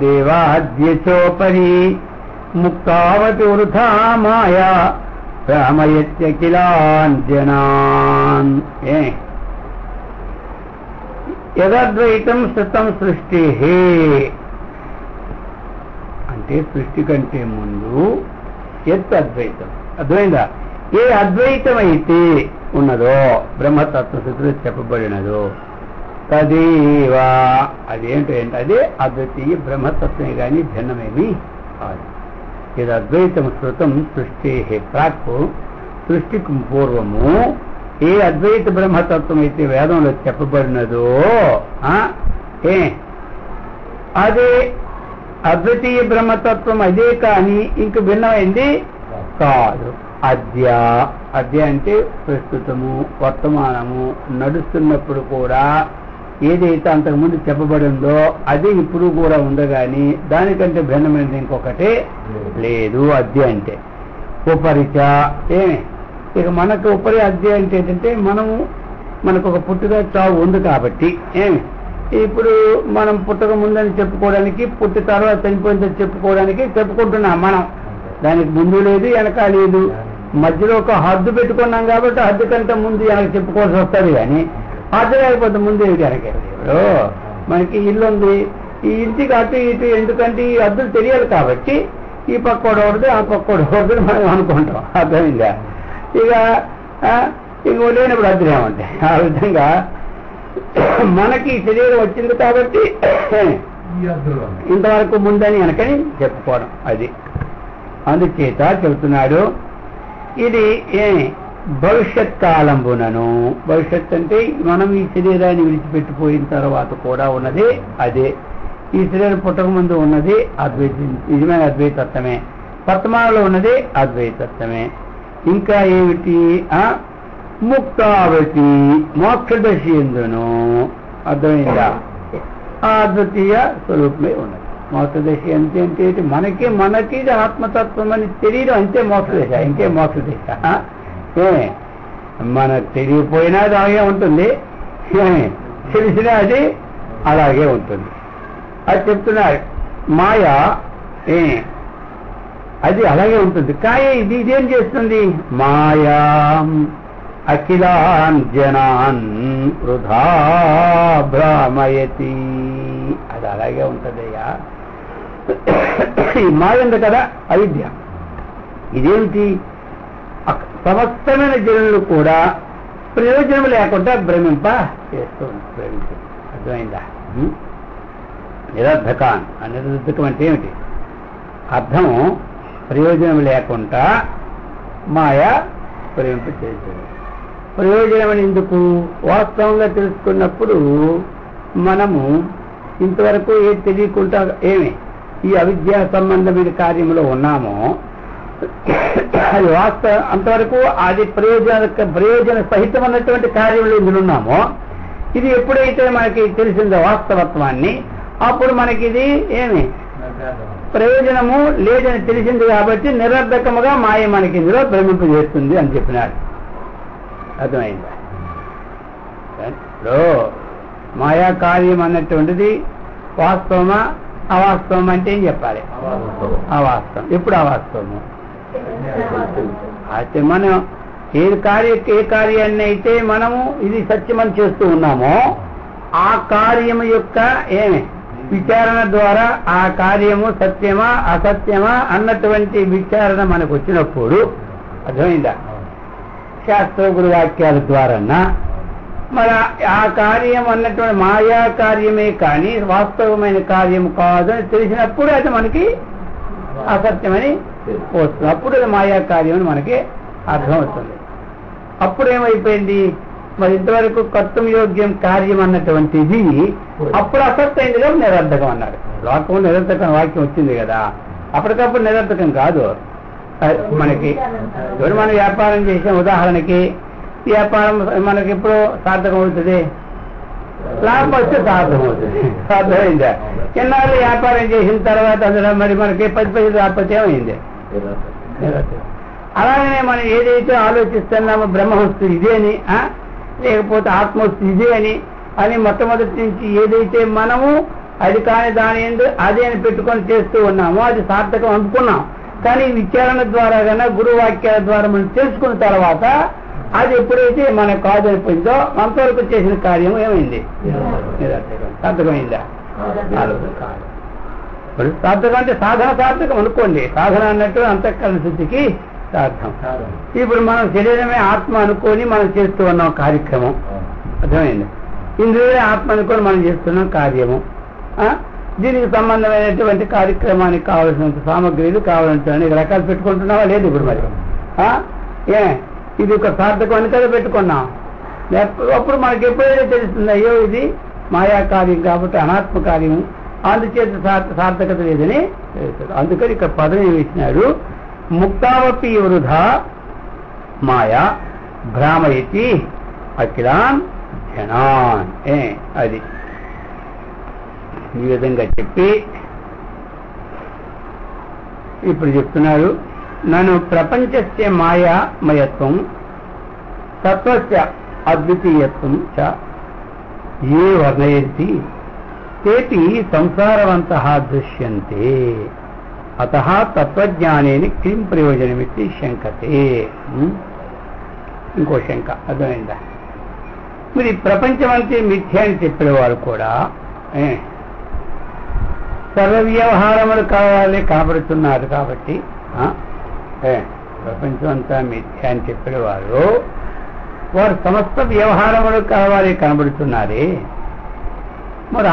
దేవాద్యచోపరి ముక్తావతి వృథా మాయా భ్రామయత్యఖిలాన్ జనాన్. యదద్వైతం శృతం సృష్టి అంటే సృష్టి కంటే ముందు అద్వైతం. అద్వైందా? ఏ అద్వైతం అయితే ఉన్నదో బ్రహ్మతత్వ స్థితిలో చెప్పబడినదో తదేవా అదేంటంటే అదే అద్వితీయ బ్రహ్మతత్వమే కానీ భిన్నమేమి కాదు. ఇది అద్వైతం శృతం సృష్టి ప్రాక్ సృష్టికి పూర్వము ఏ అద్వైత బ్రహ్మతత్వం అయితే వేదంలో చెప్పబడినదో అదే అద్వితీయ బ్రహ్మతత్వం అదే కానీ ఇంక భిన్నమైంది కాదు. అద్య అంటే ప్రస్తుతము వర్తమానము నడుస్తున్నప్పుడు కూడా ఏదైతే అంతకుముందు చెప్పబడిందో అది ఇప్పుడు కూడా ఉండగాని దానికంటే భిన్నమైనది ఇంకొకటి లేదు. అద్య అంటే ఉపరిచ. ఇక మనకు ఉపరి అద్య అంటే ఏంటంటే మనకు ఒక పుట్టుక చావు ఉంది కాబట్టి ఇప్పుడు మనం పుట్టక ముందని చెప్పుకోవడానికి పుట్టి తర్వాత చనిపోయిందని చెప్పుకుంటున్నాం మనం. దానికి ముందు లేదు వెనక లేదు, మధ్యలో ఒక హద్దు పెట్టుకున్నాం కాబట్టి హద్దు కంటే ముందు వెనక చెప్పుకోవాల్సి వస్తుంది. కానీ హద్దు లేకపోతే ముందు వెనక ఇప్పుడు మనకి ఇల్లు ఉంది, ఈ ఇంటికి అటు ఇటు ఎందుకంటే ఈ హద్దులు తెలియాలి కాబట్టి ఈ పక్కోడు ఒకటి ఆ పక్కోడు ఒకటి మనం అనుకుంటాం. అర్థమైందా? ఇక లేనప్పుడు హద్దులు ఏమంటాయి. ఆ విధంగా మనకి శరీరం వచ్చింది కాబట్టి ఇంతవరకు ముందని వెనకని చెప్పుకోవడం అది. అందుచేత చెబుతున్నాడు ఇది భవిష్యత్ కాలంబునను. భవిష్యత్ అంటే మనం ఈ శరీరాన్ని విడిచిపెట్టిపోయిన తర్వాత కూడా ఉన్నది అదే. ఈ శరీరం పుట్టక ముందు ఉన్నది నిజమైన అద్వైతత్వమే, వర్తమానంలో ఉన్నది అద్వైతత్వమే. ఇంకా ఏమిటి? ముక్తావతి మోక్షదశి ఎందును. అర్థమైందా? ఆ అద్వితీయ స్వరూపమే ఉన్నది. మోక్షదశి అంటే ఏంటి? మనకి ఆత్మతత్వం అని తెలియడం అంతే మోక్షదశ. ఇంకే మోక్షదశ మనకు తెలియపోయినా అది అలాగే ఉంటుంది, తెలిసినా అది అలాగే ఉంటుంది. అది చెప్తున్నారు. మాయ అది అలాగే ఉంటుంది. కానీ ఇదేం చేస్తుంది? మాయా అఖిలాన్ జనాన్ వృధా భ్రామయతి. అది అలాగే ఉంటుందయ్యా. ఈ మాయ ఉంది కదా అవిద్య, ఇదేమిటి? సమస్తమైన జనులు కూడా ప్రయోజనం లేకుండా భ్రమింప చేస్తూ భ్రమించు. అర్థమైందా? నిరర్ధకాన్. నిరర్ధకం అంటే ఏమిటి? అర్థం ప్రయోజనం లేకుండా మాయ భ్రమింప చేస్తుంది. ప్రయోజనం అని ఎందుకు? వాస్తవంగా తెలుసుకున్నప్పుడు మనము ఇంతవరకు ఏది తెలియకుండా ఈ అవిద్యా సంబంధమైన కార్యంలో ఉన్నామో అది వాస్తవం అంతవరకు అది ప్రయోజన సహితం అన్నటువంటి కార్యంలో ఇందులో ఉన్నామో ఇది ఎప్పుడైతే మనకి తెలిసిందో వాస్తవత్వాన్ని అప్పుడు మనకి ఇది ప్రయోజనము లేదని తెలిసింది కాబట్టి నిరర్ధకముగా మాయ మనకి ఇందులో భ్రమింపజేస్తుంది అని చెప్పినాడు. అర్థమైందా? మాయా కార్యం అన్నటువంటిది వాస్తవమా అవాస్తవం అంటే ఏం చెప్పాలి? అవాస్తవం. ఎప్పుడు అవాస్తవము? అయితే మనం ఏ కార్యాన్ని అయితే మనము ఇది సత్యమని చేస్తూ ఉన్నామో ఆ కార్యము యొక్క ఏమి విచారణ ద్వారా ఆ కార్యము సత్యమా అసత్యమా అన్నటువంటి విచారణ మనకు వచ్చినప్పుడు, అర్థమైందా, శాస్త్ర గురువాక్యాల ద్వారా మన ఆ కార్యం అన్నటువంటి మాయా కార్యమే కానీ వాస్తవమైన కార్యం కాదు అని తెలిసినప్పుడు అది మనకి అసత్యమని వస్తుంది. అప్పుడు అది మాయా కార్యం అని మనకి అర్థమవుతుంది. అప్పుడేమైపోయింది, మరి ఇంతవరకు కర్తం యోగ్యం కార్యం అన్నటువంటిది అప్పుడు అసత్యమైందిగా నిరర్థకం అన్నాడు. లోకం నిరర్థకం వాక్యం వచ్చింది కదా, అప్పటికప్పుడు నిరర్థకం కాదు. మనకి ఎవరు మనం వ్యాపారం చేసాం, ఉదాహరణకి వ్యాపారం మనకి ఎప్పుడు సార్థకం అవుతుంది? లాభం వస్తే సార్థకం అవుతుంది. సార్థమైందా? ఎన్నాళ్ళు వ్యాపారం చేసిన తర్వాత అందులో మరి మనకి 10 పైసలు రాకపోతే ఏమైంది? అలాగనే మనం ఏదైతే ఆలోచిస్తున్నామో బ్రహ్మవస్తు ఇదే అని, లేకపోతే ఆత్మవస్తు ఇదే అని మొట్టమొదటి నుంచి ఏదైతే మనము అది కాని దాని అదే అని పెట్టుకొని చేస్తూ ఉన్నామో అది సార్థకం అనుకున్నాం. కానీ విచారణ ద్వారా కన్నా గురువాక్యాల ద్వారా మనం తెలుసుకున్న తర్వాత అది ఎప్పుడైతే మనకు కాదనిపోయిందో అంతవరకు చేసిన కార్యం ఏమైంది? సార్థకమైందా? సార్థకం అంటే సాధన సార్థకం అనుకోండి. సాధన అన్నట్టు అంతఃకరణ శుద్ధికి సార్థం. ఇప్పుడు మనం శరీరమే ఆత్మ అనుకొని మనం చేస్తూ ఉన్నాం కార్యక్రమం, అర్థమైంది. ఇంద్రియులే ఆత్మ అనుకొని మనం చేస్తున్నాం కార్యము. దీనికి సంబంధమైనటువంటి కార్యక్రమానికి కావాల్సినంత సామగ్రిలు కావాలంటే అనేక రకాలు పెట్టుకుంటున్నావా? లేదు. ఇప్పుడు మరి ఇది ఒక సార్థకం అని కదా పెట్టుకున్నాం. అప్పుడు మనకి ఎప్పుడైతే తెలుస్తుంది అయ్యో ఇది మాయా కార్యం కాబట్టి అనాత్మ కార్యము, అందుచేత సార్థకత లేదని తెలుస్తుంది. అందుకని ఇక్కడ పదం ఏమి ఇచ్చినాడు, ముక్తావపి వృధా మాయా భ్రామయతి అఖిలాన్ జనాన్. అది ఈ విధంగా చెప్పి ఇప్పుడు చెప్తున్నారు, నన్ను ప్రపంచస్య మాయామయత్వం తత్వస్య అద్వితీయత్వం చ ఏ వర్ణయంతి తేపి సంసారవంతః దృశ్యంతే అతః తత్వజ్ఞానేన కిం ప్రయోజనమితి శంకతే. ఇంకో శంక అర్థమైందా? మరి ప్రపంచమంతే మిథ్య అని చెప్పేవారు కూడా సర్వ వ్యవహారములు కావాలి కనబడుతున్నారు కాబట్టి ప్రపంచం అంతా మిథ్య అని చెప్పేవారు వారు సమస్త వ్యవహారములు కావాలి కనబడుతున్నారే, మరి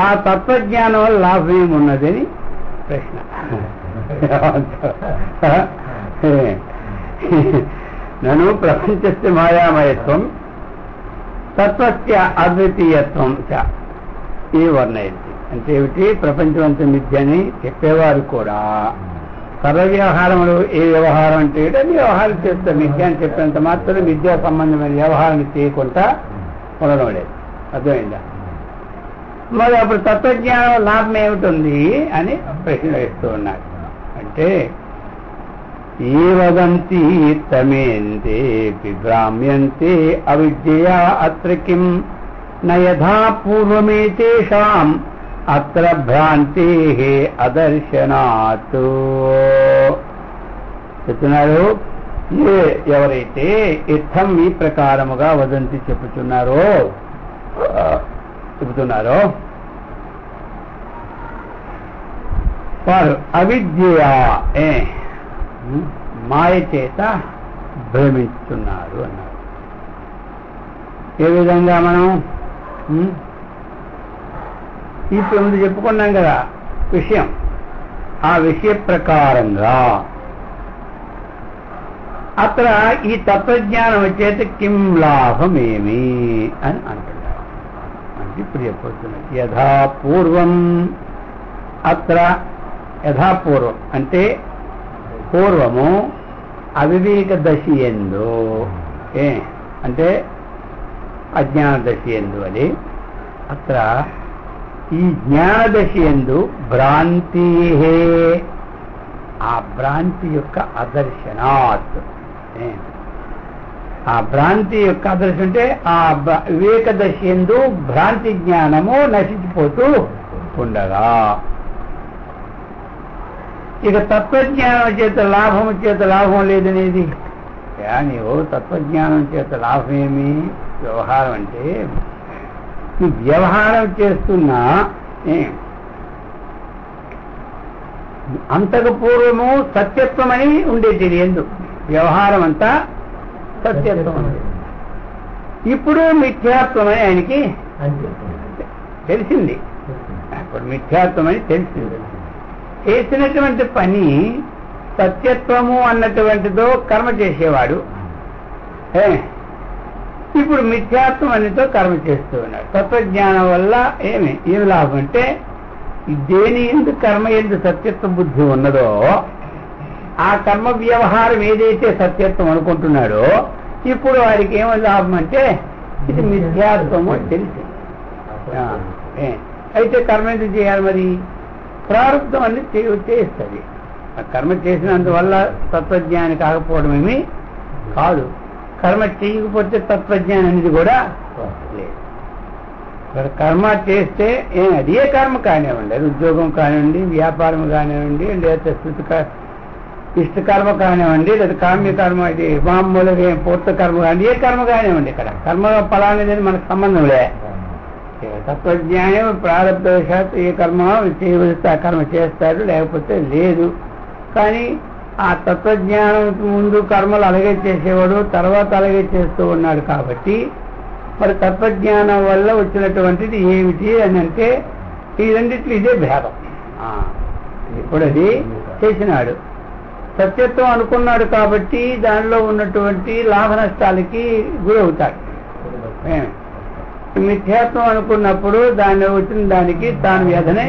ఆ తత్వజ్ఞానం వల్ల లాభం ఏమున్నదని ప్రశ్న. నన్ను ప్రపంచస్య మాయామయత్వం తత్వస్య అద్వితీయత్వం చ ఈ వర్ణయంతి అంటే ఏమిటి? ప్రపంచం అంతా మిథ్య అని చెప్పేవారు కూడా సర్వ వ్యవహారములు ఏ వ్యవహారం అంటే అన్ని వ్యవహారం చేస్తారు. మిథ్య అని చెప్పినంత మాత్రం విద్యా సంబంధమైన వ్యవహారం చేయకుండా ఉండడం లేదు. అర్థమైందా? మరి అప్పుడు తత్వజ్ఞానం లాభం ఏమిటుంది అని ప్రశ్న వేస్తూ ఉన్నారు. అంటే ఏ వదంతి తమేంతే విభ్రామ్యంతే అవిద్యయా అత్ర కిం నయథా పూర్వమేతేషాం అత్ర భ్రాంతే అదర్శనాత్. చెప్తున్నారు, ఎవరైతే ఇత్థం ఈ ప్రకారముగా వదంతి చెబుతున్నారో వారు అవిద్యయా మాయ చేత భ్రమిస్తున్నారు అన్నారు. ఏ విధంగా మనం ఇప్పుడు ముందు చెప్పుకున్నాం కదా విషయం, ఆ విషయ ప్రకారంగా అక్కడ ఈ తత్వజ్ఞానం వచ్చేది కిం లాభమేమి అని అంటున్నారు. అంటే ఇప్పుడు చెప్పొస్తున్నారు యథాపూర్వం. అత్ర యథాపూర్వం అంటే పూర్వము అవివేక దశి ఎందు అంటే అజ్ఞాన దశి ఎందు అని, అత్ర ఈ జ్ఞానదశి ఎందు భ్రాంతి, ఆ భ్రాంతి యొక్క అదర్శనాత్. ఆ భ్రాంతి యొక్క అదర్శనం అంటే ఆ వివేక దశి ఎందు భ్రాంతి జ్ఞానము నశించిపోతూ ఉండగా ఇక తత్వజ్ఞానం చేత లాభము చేత లాభం లేదనేది నీవు తత్వజ్ఞానం చేత లాభం ఏమి వ్యవహారం అంటే నువ్వు వ్యవహారం చేస్తున్నా అంతకు పూర్వము సత్యత్వమని ఉండేది ఎందు వ్యవహారం అంతా సత్యత్వం ఉండేది. ఇప్పుడు మిథ్యాత్వమని ఆయనకి తెలిసింది. ఇప్పుడు మిథ్యాత్వమని తెలిసింది. చేసినటువంటి పని సత్యత్వము అన్నటువంటిదో కర్మ చేసేవాడు ఇప్పుడు మిథ్యాత్వం అనితో కర్మ చేస్తూ ఉన్నాడు. తత్వజ్ఞానం వల్ల ఏమి లాభం అంటే దేని ఎందు కర్మ ఎందు సత్యత్వ బుద్ధి ఉన్నదో ఆ కర్మ వ్యవహారం ఏదైతే సత్యత్వం అనుకుంటున్నాడో ఇప్పుడు వారికి ఏమో లాభం అంటే ఇది మిథ్యాత్వము అని తెలిసి. అయితే కర్మ ఎందుకు చేయాలి? మరి ప్రారంభం అన్ని చేస్తుంది. ఆ కర్మ చేసినందువల్ల తత్వజ్ఞాని కాకపోవడం ఏమి కాదు. కర్మ చేయకపోతే తత్వజ్ఞానం అనేది కూడా లేదు. కర్మ చేస్తే అది ఏ కర్మ కానివ్వండి, అది ఉద్యోగం కానివ్వండి, వ్యాపారం కానివ్వండి, లేదా ఇష్టకర్మ కానివ్వండి, లేదా కామ్యకర్మ, ఇది మామూలుగా పూర్త కర్మ కానివ్వండి, ఏ కర్మ కానివ్వండి. ఇక్కడ కర్మ ఫలానేది మనకు సంబంధం లే. తత్వజ్ఞానం ప్రారంభవశాత్తు ఏ కర్మ చేయవలసి ఆ కర్మ చేస్తాడు, లేకపోతే లేదు. కానీ ఆ తత్వజ్ఞానం ముందు కర్మలు అలాగే చేసేవాడు, తర్వాత అలాగే చేస్తూ ఉన్నాడు. కాబట్టి మరి తత్వజ్ఞానం వల్ల వచ్చినటువంటిది ఏమిటి అని అంటే ఈ రెండిట్లు ఇదే భేదం. ఇప్పుడు అది చేసినాడు, సత్యత్వం అనుకున్నాడు కాబట్టి దానిలో ఉన్నటువంటి లాభ నష్టాలకి గురవుతాడు. మిథ్యాత్వం అనుకున్నప్పుడు దాన్ని వచ్చిన దానికి తాను వ్యధనే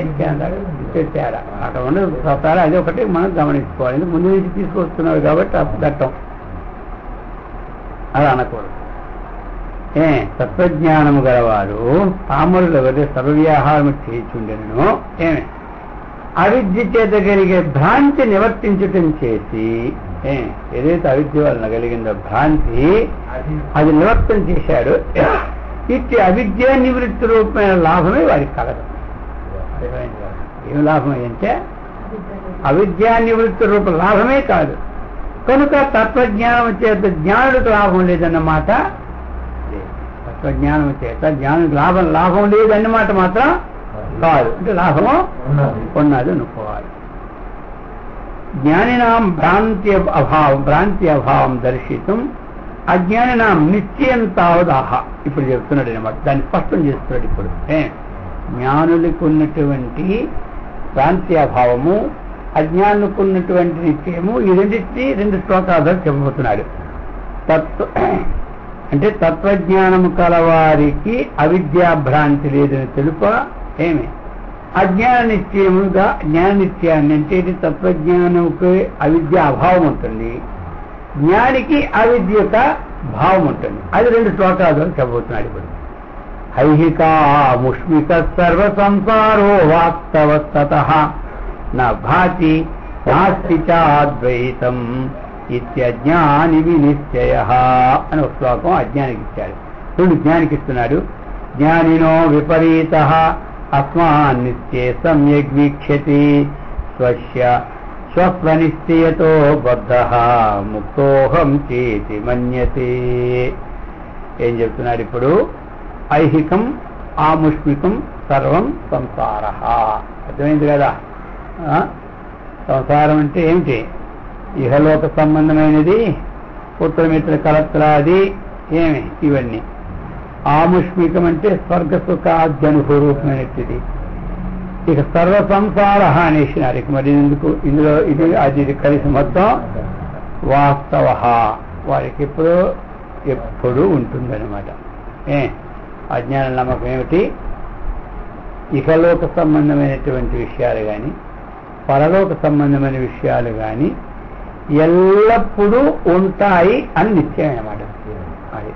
తేడా అక్కడ ఉండదు. స్వతహారా అది ఒకటి మనం గమనించుకోవాలి. ముందు నుంచి తీసుకొస్తున్నాడు కాబట్టి దట్టం అలా అనకూడదు. తత్వజ్ఞానము గలవారు పామరుల వద్ద సర్వవ్యాహారము చేయించుండెను అవిద్య చేత కలిగే భ్రాంతి నివర్తించటం చేసి ఏదైతే అవిద్య వలన కలిగిందో భ్రాంతి అది నివర్తన చేశాడు. ఇట్టి అవిద్యా నివృత్తి రూపమైన లాభమే వారికి కలదు. ఏం లాభం అంటే అవిద్యా నివృత్తి రూప లాభమే కాదు. కనుక తత్వజ్ఞానం చేత జ్ఞానుడికి లాభం లేదన్నమాట. తత్వజ్ఞానం చేత జ్ఞానుడికి లాభం లేదన్నమాట మాత్రం కాదు. అంటే లాభము ఉన్నది అనుకోవాలి. జ్ఞానినాం భ్రాంతి అభావం దర్శితం అజ్ఞానినాం నిశ్చయం తావదాహ. ఇప్పుడు చెప్తున్నాడు అనమాట, దాన్ని స్పష్టం చేస్తున్నాడు. ఇప్పుడు జ్ఞానులకు ఉన్నటువంటి భ్రాంతి అభావము, అజ్ఞానులకు ఉన్నటువంటి నిశ్చయము, ఈ రెండింటినీ 2 శ్లోకాలు చెప్పబోతున్నాడు. అంటే తత్వజ్ఞానము కలవారికి అవిద్యాభ్రాంతి లేదని తెలుప అజ్ఞాన నిశ్చయముగా జ్ఞాన నిశ్చయాన్ని అంటే తత్వజ్ఞానంకి అవిద్య అభావం ఉంటుంది, జ్ఞానికి అవిద్యక భావం ఉంటుంది. అది 2 శ్లోకాలు చెప్పబోతున్నాడు. ఇప్పుడు ఐహికాముష్మిక సర్వ సంసారో వాస్తవస్తతః భాతి నాస్తి చాద్వైతం ఇత్యజ్ఞాని వినిశ్చయః అని ఒక శ్లోకం అజ్ఞానికి ఇచ్చాడు. 2 జ్ఞానికి ఇస్తున్నాడు. జ్ఞానినో విపరీతః అస్మాన్ నిత్యే సమ్యగ్ వీక్షతి స్వస్వనిశ్చయతో బద్ధః ముక్తోహం చేతి మన్యతే. ఏం చెప్తున్నాడు ఇప్పుడు? ఐహికం ఆముష్మికం సర్వం సంసారః. అర్థమైంది కదా? సంసారం అంటే ఏమిటి? ఇహలోక సంబంధమైనది, పుత్రమిత్ర కలత్రాది ఇవన్నీ. ఆముష్మికం అంటే స్వర్గ సుఖాద్యనుభూరూపమైనది. ఇక సర్వ సంసార అనేసినారు. ఇక మరి ఎందుకు ఇందులో ఇది కలిసి మొత్తం వాస్తవ వారికి ఎప్పుడు ఉంటుందన్నమాట. అజ్ఞాన నమ్మకం ఏమిటి? ఇహలోక సంబంధమైనటువంటి విషయాలు కానీ పరలోక సంబంధమైన విషయాలు కానీ ఎల్లప్పుడూ ఉంటాయి అని నిశ్చయం అన్నమాట. అది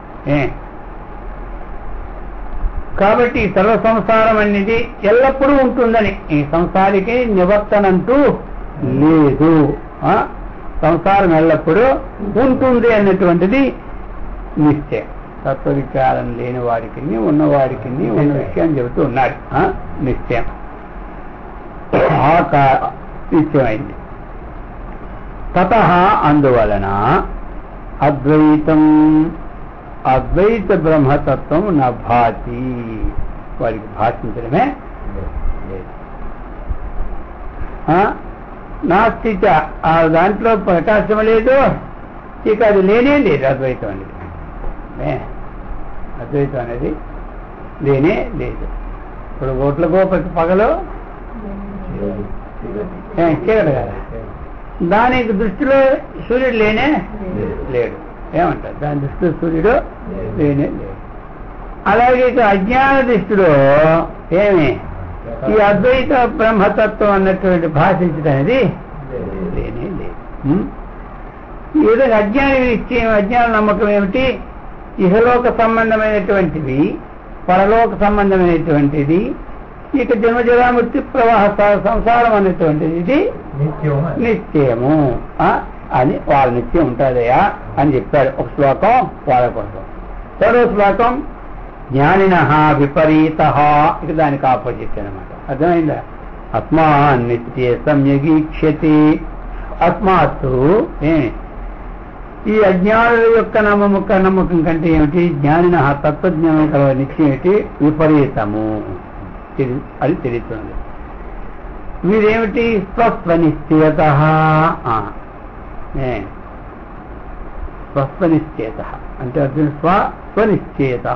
కాబట్టి సర్వ సంసారం అనేది ఎల్లప్పుడూ ఉంటుందని, ఈ సంసారికి నివర్తనంటూ లేదు. సంసారం ఎల్లప్పుడూ ఉంటుంది అన్నటువంటిది నిశ్చయం. తత్వవిచారం లేని వారికి ఉన్నవాడికి ఉన్న విషయం చెబుతూ ఉన్నాడు. నిశ్చయం నిత్యమైంది. తత అందువలన అద్వైతం అద్వైత బ్రహ్మతత్వం నభాతి, వారికి భాషించడమే లేదు. నాస్తి ఆ దాంట్లో ప్రకాశం లేదు, ఇక అది లేనే లేదు. అద్వైతం అనేది అద్వైతం అనేది లేనే లేదు. ఇప్పుడు ఓట్లకో ప్రతి పగలు చేయడు కదా, దానికి దృష్టిలో సూర్యుడు లేనే లేడు. ఏమంటారు? దాని దృష్టిలో సూర్యుడు లేనే లేడు. అలాగే ఇక అజ్ఞాన దృష్టిలో ఏమి ఈ అద్వైత బ్రహ్మతత్వం అన్నటువంటి భాషించడం అనేది లేనే లేదు. ఈ విధంగా అజ్ఞాని నిశ్చయం, అజ్ఞాన నమ్మకం ఏమిటి? ఇహలోక సంబంధమైనటువంటివి, పరలోక సంబంధమైనటువంటిది, ఇక జన్మజరామృతి ప్రవాహ సంసారం అనేటువంటిది ఇది నిశ్చయము అని వాళ్ళ నిశ్చయం ఉంటుందయా అని చెప్పారు. ఒక శ్లోకం వాళ్ళ కోసం. మరో శ్లోకం జ్ఞానిన విపరీత, ఇక దానికి ఆపోజిట్ అనమాట. అర్థమైందా? అస్మాన్ నిత్యే సమ్యగీక్షతి. అస్మాత్తు ఈ అజ్ఞానుల యొక్క నమ్మకం కంటే ఏమిటి? జ్ఞానిన తత్వజ్ఞానం కల నిత్యం ఏమిటి? విపరీతము. అది తెలుస్తుంది. వీరేమిటి? స్వస్వనిశ్చయత. స్వస్వనిశ్చయత అంటే అర్జున స్వనిశ్చయత.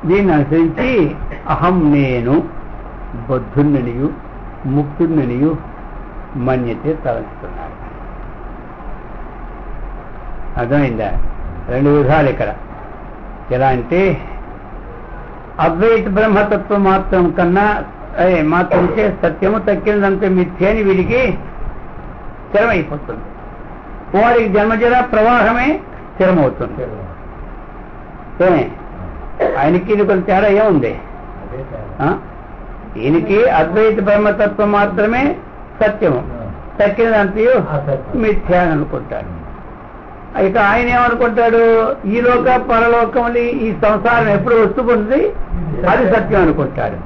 దీన్ని అనుసరించి అహం నేను బద్ధున్ననియు ముక్తున్ననియు మన్యతే తలంచుతున్నాడు. అర్థమైందా? రెండు విధాలు ఇక్కడ. ఎలా అంటే అద్వైత బ్రహ్మతత్వం మాత్రం కన్నా మాత్రంకే సత్యము తక్కినదంతా మిథ్య అని వీడికి స్థిరమైపోతుంది. వారికి జన్మజర ప్రవాహమే స్థిరమవుతుంది. ఆయనకి ఇది కొంచెం తేడా ఏముంది? ఈయనకి అద్వైత బ్రహ్మతత్వం మాత్రమే సత్యము, తక్కినదంతయు మిథ్య అని అనుకుంటాడు. ఇక ఆయన ఏమనుకుంటాడు? ఈ లోక పరలోకములు ఈ సంసారం ఎప్పుడు వస్తుకుంటుంది, అది సత్యం అనుకుంటాడు.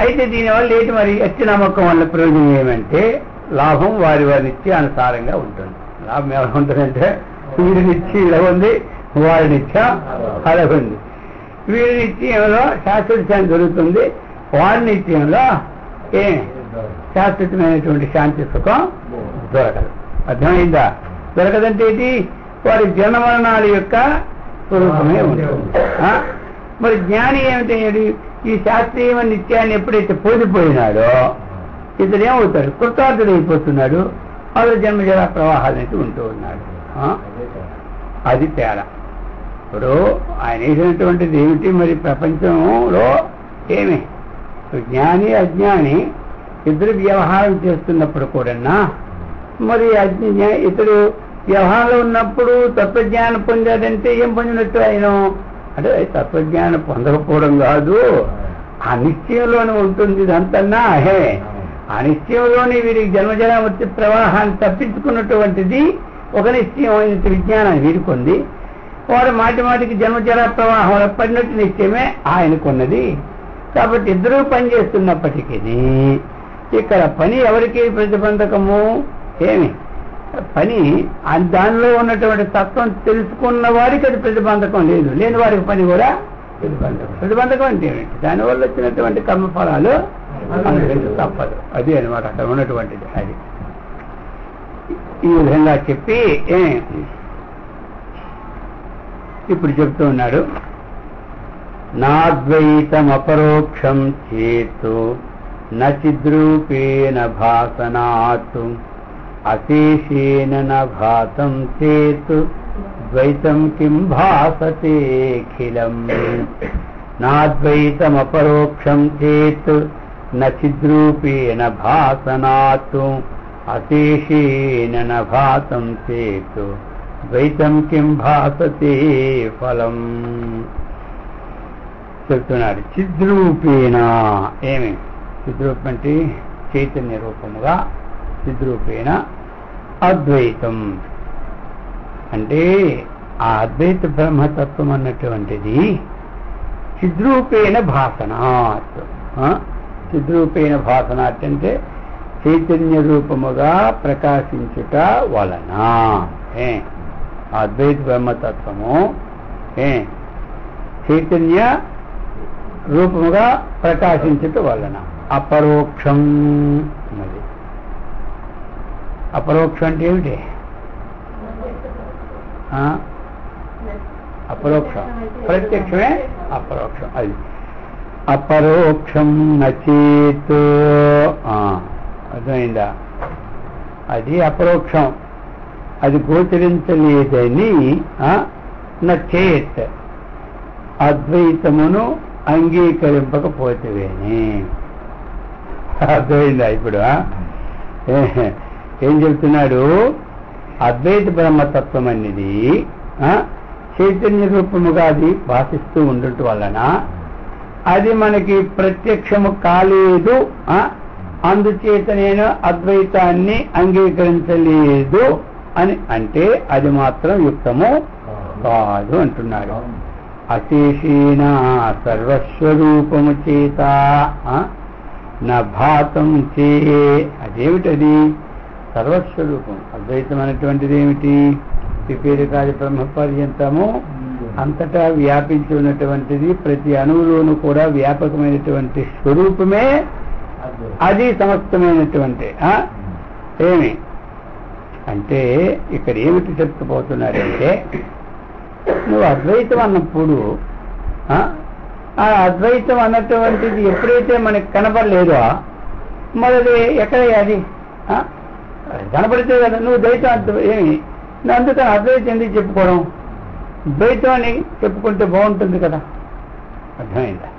అయితే దీనివల్ల ఏంటి మరి? అతి నమ్మకం వల్ల ప్రయోజనం ఏమంటే లాభం వారి నిత్య అనుసారంగా ఉంటుంది. లాభం ఎవరు ఉంటుందంటే వీరి నిత్యం ఇలా ఉంది, వారి నిత్యం అలా ఉంది. వీరి నిత్యంలో శాశ్వత దొరుకుతుంది, వారి నిత్యంలో శాశ్వతమైనటువంటి శాంతి సుఖం దొరకదు. అర్థమైందా? దొరకదంటే ఏంటి? వారి జన్మరణాల యొక్క స్వరూపమే ఉంటుంది. మరి జ్ఞాని ఏమిటి? ఈ శాస్త్రీయ నిత్యాన్ని ఎప్పుడైతే పోదిపోయినాడో ఇతడు ఏమవుతాడు? కృతార్థుడు అయిపోతున్నాడు. అతడు జన్మజరా ప్రవాహాలనేది ఉంటూ ఉన్నాడు. అది తేడా. ఇప్పుడు ఆయన వేసినటువంటిది ఏమిటి? మరి ప్రపంచంలో ఏమి జ్ఞాని అజ్ఞాని ఇద్దరు వ్యవహారం చేస్తున్నప్పుడు కూడా మరి ఇతడు వ్యవహారంలో ఉన్నప్పుడు తత్వజ్ఞానం పొందాడంటే ఏం పొందినట్టు ఆయన? అంటే తత్వజ్ఞానం పొందకపోవడం కాదు, ఆ నిశ్చయంలోనే ఉంటుంది ఇదంతన్నా. ఆ నిశ్చయంలోని వీరికి జన్మజరామృతి ప్రవాహాన్ని తప్పించుకున్నటువంటిది ఒక నిశ్చయమైన విజ్ఞానాన్ని వీరికి ఉంది. వారు మాటి మాటికి జన్మజరా ప్రవాహంలో పడినట్టు నిశ్చయమే ఆయనకున్నది. కాబట్టి ఇద్దరూ పనిచేస్తున్నప్పటికీ ఇక్కడ పని ఎవరికి ప్రతిబంధకము? ఏమి పని దానిలో ఉన్నటువంటి తత్వం తెలుసుకున్న వారికి అది ప్రతిబంధకం లేదు, లేని వారికి పని కూడా ప్రతిబంధకం. ప్రతిబంధకం అంటే ఏమిటి? దానివల్ల వచ్చినటువంటి కర్మఫలాలు తప్పదు. అది అనమాట అక్కడ ఉన్నటువంటిది. అది ఈ విధంగా చెప్పి ఇప్పుడు చెప్తూ ఉన్నాడు. నాద్వైతం అపరోక్షం చేతు నచిద్రూపేణ భాసనాత్ అశేషేన భాతం చేతు ద్వైతం కిం భాసతేఖిలం. నాద్వైతం అపరోక్షం చేత్ నచిద్రూపేణ భాసనాత్ అశేషేన భాతం చేతు ద్వైతం కిం భాసతే ఫలం. చెప్తున్నాడు చిద్రూపేణ. ఏమి చిద్రూపం అంటే చైతన్య రూపముగా, చిద్రూపేణ అద్వైతం అంటే ఆ అద్వైత బ్రహ్మతత్వం అన్నటువంటిది చిద్రూపేణ భాసనాత్. చిద్రూపేణ భాసనాట్ అంటే చైతన్య రూపముగా ప్రకాశించుట వలన అద్వైత బ్రహ్మతత్వము చైతన్య రూపముగా ప్రకాశించుట వలన అపరోక్షం. అది అపరోక్షం అంటే ఏమిటి? అపరోక్షం, ప్రత్యక్షమే అపరోక్షం. అది అపరోక్షం నచేత్, అర్థమైందా? అది అపరోక్షం, అది గోచరించలేదని నచేత్ అద్వైతమును అంగీకరింపకపోతేవేని. అర్థమైందా? ఇప్పుడు ఏం చెప్తున్నాడు? అద్వైత బ్రహ్మతత్వం అనేది చైతన్య రూపముగా అది భాషిస్తూ ఉండటం వలన అది మనకి ప్రత్యక్షము కాలేదు, అందుచేత నేను అద్వైతాన్ని అంగీకరించలేదు అని అంటే అది మాత్రం యుక్తము కాదు అంటున్నాడు. అశేషేణ సర్వస్వరూపము చేత నా భాతం చే, అదేమిటది? సర్వస్వరూపం. అద్వైతం అనేటువంటిది ఏమిటి? పిపీలికాది బ్రహ్మ పర్యంతము అంతటా వ్యాపించి ఉన్నటువంటిది, ప్రతి అణువులోనూ కూడా వ్యాపకమైనటువంటి స్వరూపమే అది సమస్తమైనటువంటి. ఏమి అంటే ఇక్కడ ఏమిటి చెప్పుకుపోతున్నారంటే, నువ్వు అద్వైతం అన్నప్పుడు ఆ అద్వైతం అన్నటువంటిది ఎప్పుడైతే మనకి కనపడలేదో మరి ఎక్కడ అది కనపడితే కదా నువ్వు ద్వైతం. ఏమి అందుకని అద్వైతం ఎందుకు చెప్పుకోవడం? ద్వైతం అని చెప్పుకుంటే బాగుంటుంది కదా. అర్థమైందా?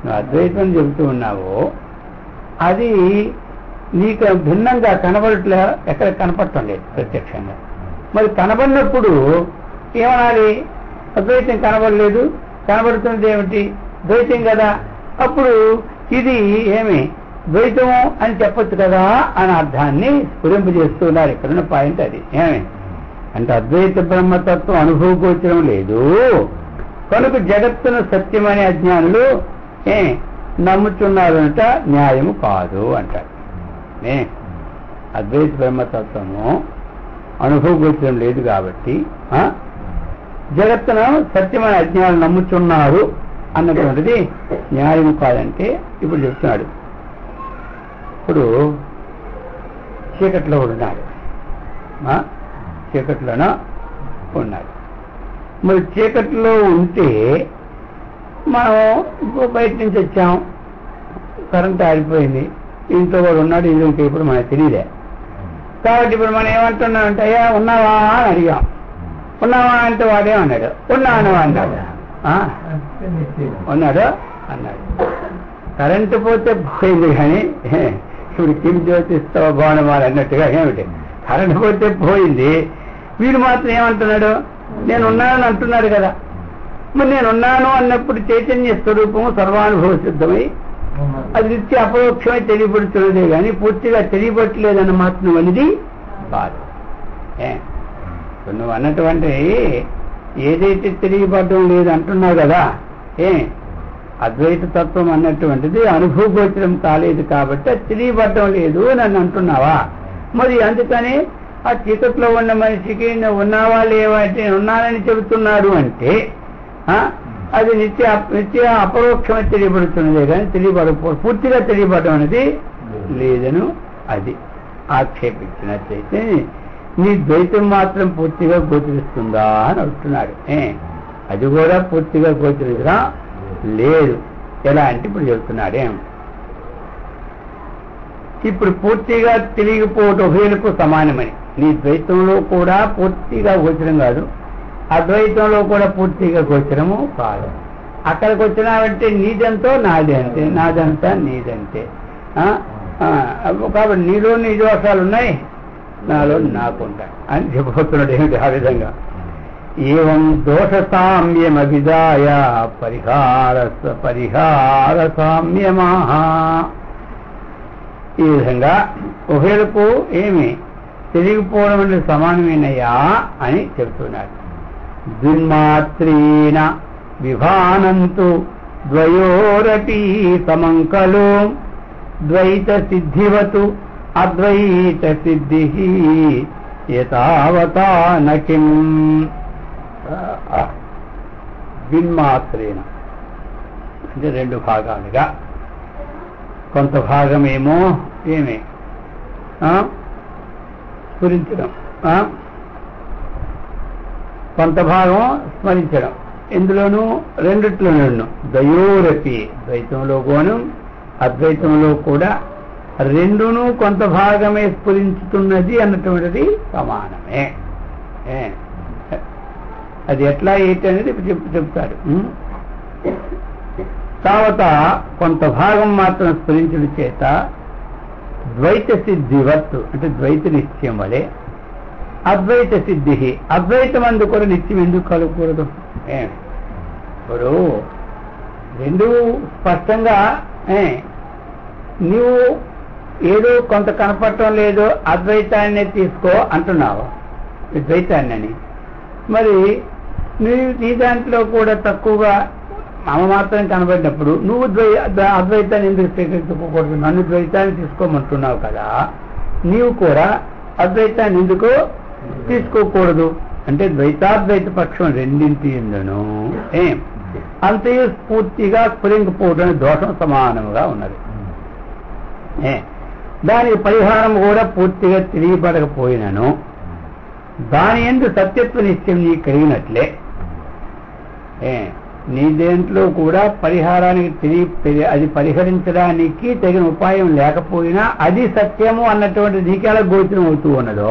నువ్వు అద్వైతం చెబుతూ ఉన్నావు, అది నీకు భిన్నంగా కనబడట్లే, ఎక్కడ కనపడటం లేదు ప్రత్యక్షంగా. మరి కనబడినప్పుడు ఏమనాలి? అద్వైతం కనబడలేదు, కనబడుతుంది ఏమిటి? ద్వైతం కదా. అప్పుడు ఇది ఏమి ద్వైతము అని చెప్పొచ్చు కదా అనే అర్థాన్ని స్ఫురింపజేస్తున్నారు. ఇక్కడున్న పాయింట్ అది. ఏమి అంటే అద్వైత బ్రహ్మతత్వం అనుభవగోచరం లేదు కనుక జగత్తును సత్యమనే అజ్ఞానులు నమ్ముతున్నారు అంట, న్యాయము కాదు అంటారు. అద్వైత బ్రహ్మతత్వము అనుభవగోచరం లేదు కాబట్టి జగత్తును సత్యమైన అజ్ఞానులు నమ్ముతున్నారు అన్నటువంటిది న్యాయము కాదంటే ఇప్పుడు చెప్తున్నాడు. ఇప్పుడు చీకట్లో ఉన్నాడు, చీకట్లోనూ ఉన్నాడు. మరి చీకట్లో ఉంటే మనం బయట నుంచి వచ్చాం, కరెంట్ ఆగిపోయింది, ఇంట్లో వాడు ఉన్నాడు, ఇంట్లో ఇప్పుడు మనకు తెలియలే. కాబట్టి ఇప్పుడు మనం ఏమంటున్నామంటే, అయ్యా ఉన్నావా అని అడిగాం. ఉన్నావా అంటే వాడేమన్నాడు? ఉన్నాను అన్నాడు. ఉన్నాడు అన్నాడు. కరెంటు పోతే పోయింది కానీ ఇప్పుడు కిమ్ జ్యోతిస్తావా భవనమాలు అన్నట్టుగా ఏమిటి? కరెంటు పోతే పోయింది, వీడు మాత్రం ఏమంటున్నాడు? నేను ఉన్నానని అంటున్నాడు కదా. మరి నేనున్నాను అన్నప్పుడు చైతన్య స్వరూపము సర్వానుభవ సిద్ధమై అది నిత్య అపరోక్షమై తెలియబడుతున్నదే కానీ పూర్తిగా తెలియబట్టలేదన్న మాత్రం అనేది కాదు. నువ్వు అన్నటువంటి ఏదైతే తెలియబడడం లేదు అంటున్నావు కదా, అద్వైత తత్వం అన్నటువంటిది అనుభవగోచరం కాలేదు కాబట్టి అది తెలియబడడం లేదు నన్ను అంటున్నావా? మరి అందుకని ఆ చీకట్లో ఉన్న మనిషికి నువ్వు ఉన్నావా లేవా అంటే ఉన్నానని చెబుతున్నాడు అంటే అది నిత్య అపరోక్షమై తెలియబడుతున్నదే కానీ పూర్తిగా తెలియబడడం అనేది లేదను అది ఆక్షేపించినట్లయితే నీ ద్వైతం మాత్రం పూర్తిగా గోచరిస్తుందా అని అడుగుతున్నాడు. అది కూడా పూర్తిగా గోచరించడం లేదు. ఎలా అంటే ఇప్పుడు చెబుతున్నాడే, ఇప్పుడు పూర్తిగా తెలియకపోవటం ఉభయులకు సమానమని. నీ ద్వైతంలో కూడా పూర్తిగా గోచరం కాదు, అద్వైతంలో కూడా పూర్తిగా గోచరము కాదు. అక్కడికి వచ్చినావంటే నీదంతో నాదే అంతే, నాదంతా నీదంతే. కాబట్టి నీలో నీ దోషాలు ఉన్నాయి, నాలో నాకుంటాయి అని చెప్పబోతున్నాడు. ఏమిటి ఆ విధంగా? ఏవం దోష సామ్యమభిదాయ పరిహార సామ్యమాహ. ఈ విధంగా ఉభయులకు ఏమి తెలియకపోవడం అంటే సమానమేనయ్యా అని చెప్తున్నాడు. దున్మాత్రేణ విభానంతు ద్వయోరపి సమంకలు ద్వైత సిద్ధివతు అద్వైత సిద్ధి యతావతా నకిం భిన్మాత్రేణ అంటే రెండు భాగాలుగా కొంత భాగమేమో ఏమే స్మరించడం, కొంత భాగం స్మరించడం. ఇందులోనూ రెండిట్లోనూ ద్వయోరపి ద్వైతంలో కోను అద్వైతంలో కూడా రెండును కొంత భాగమే స్ఫురించుతున్నది అన్నటువంటిది సమానమే. అది ఎట్లా ఏంటి అనేది చెప్తాడు. తావత కొంత భాగం మాత్రం స్ఫురించడం చేత ద్వైత సిద్ధివత్తు అంటే ద్వైత నిశ్చయం వలె అద్వైత సిద్ధి అద్వైతం అందుకు నిత్యం ఎందుకు కలగకూడదు? ఇప్పుడు రెండు స్పష్టంగా నీవు ఏదో కొంత కనపడటం లేదు అద్వైతాన్ని తీసుకో అంటున్నావు, ద్వైతాన్ని అని. మరి నీ దాంట్లో కూడా తక్కువగా మమ మాత్రం కనబడినప్పుడు నువ్వు అద్వైతాన్ని ఎందుకు స్వీకరించుకోకూడదు? నన్ను ద్వైతాన్ని తీసుకోమంటున్నావు కదా, నీవు కూడా అద్వైతాన్ని ఎందుకు తీసుకోకూడదు? అంటే ద్వైతాద్వైత పక్షం రెండింటి ఎందును అంతయు పూర్తిగా స్ఫురింకపోవడం దోషం సమానముగా ఉన్నది. దాని పరిహారం కూడా పూర్తిగా తెలియబడకపోయినను దాని యందు సత్యత్వ నిశ్చయం నీ కలిగినట్లే నీ దేంట్లో కూడా పరిహారానికి అది పరిహరించడానికి తగిన ఉపాయం లేకపోయినా అది సత్యము అన్నటువంటి నీకెలా గోచరం అవుతూ ఉన్నదో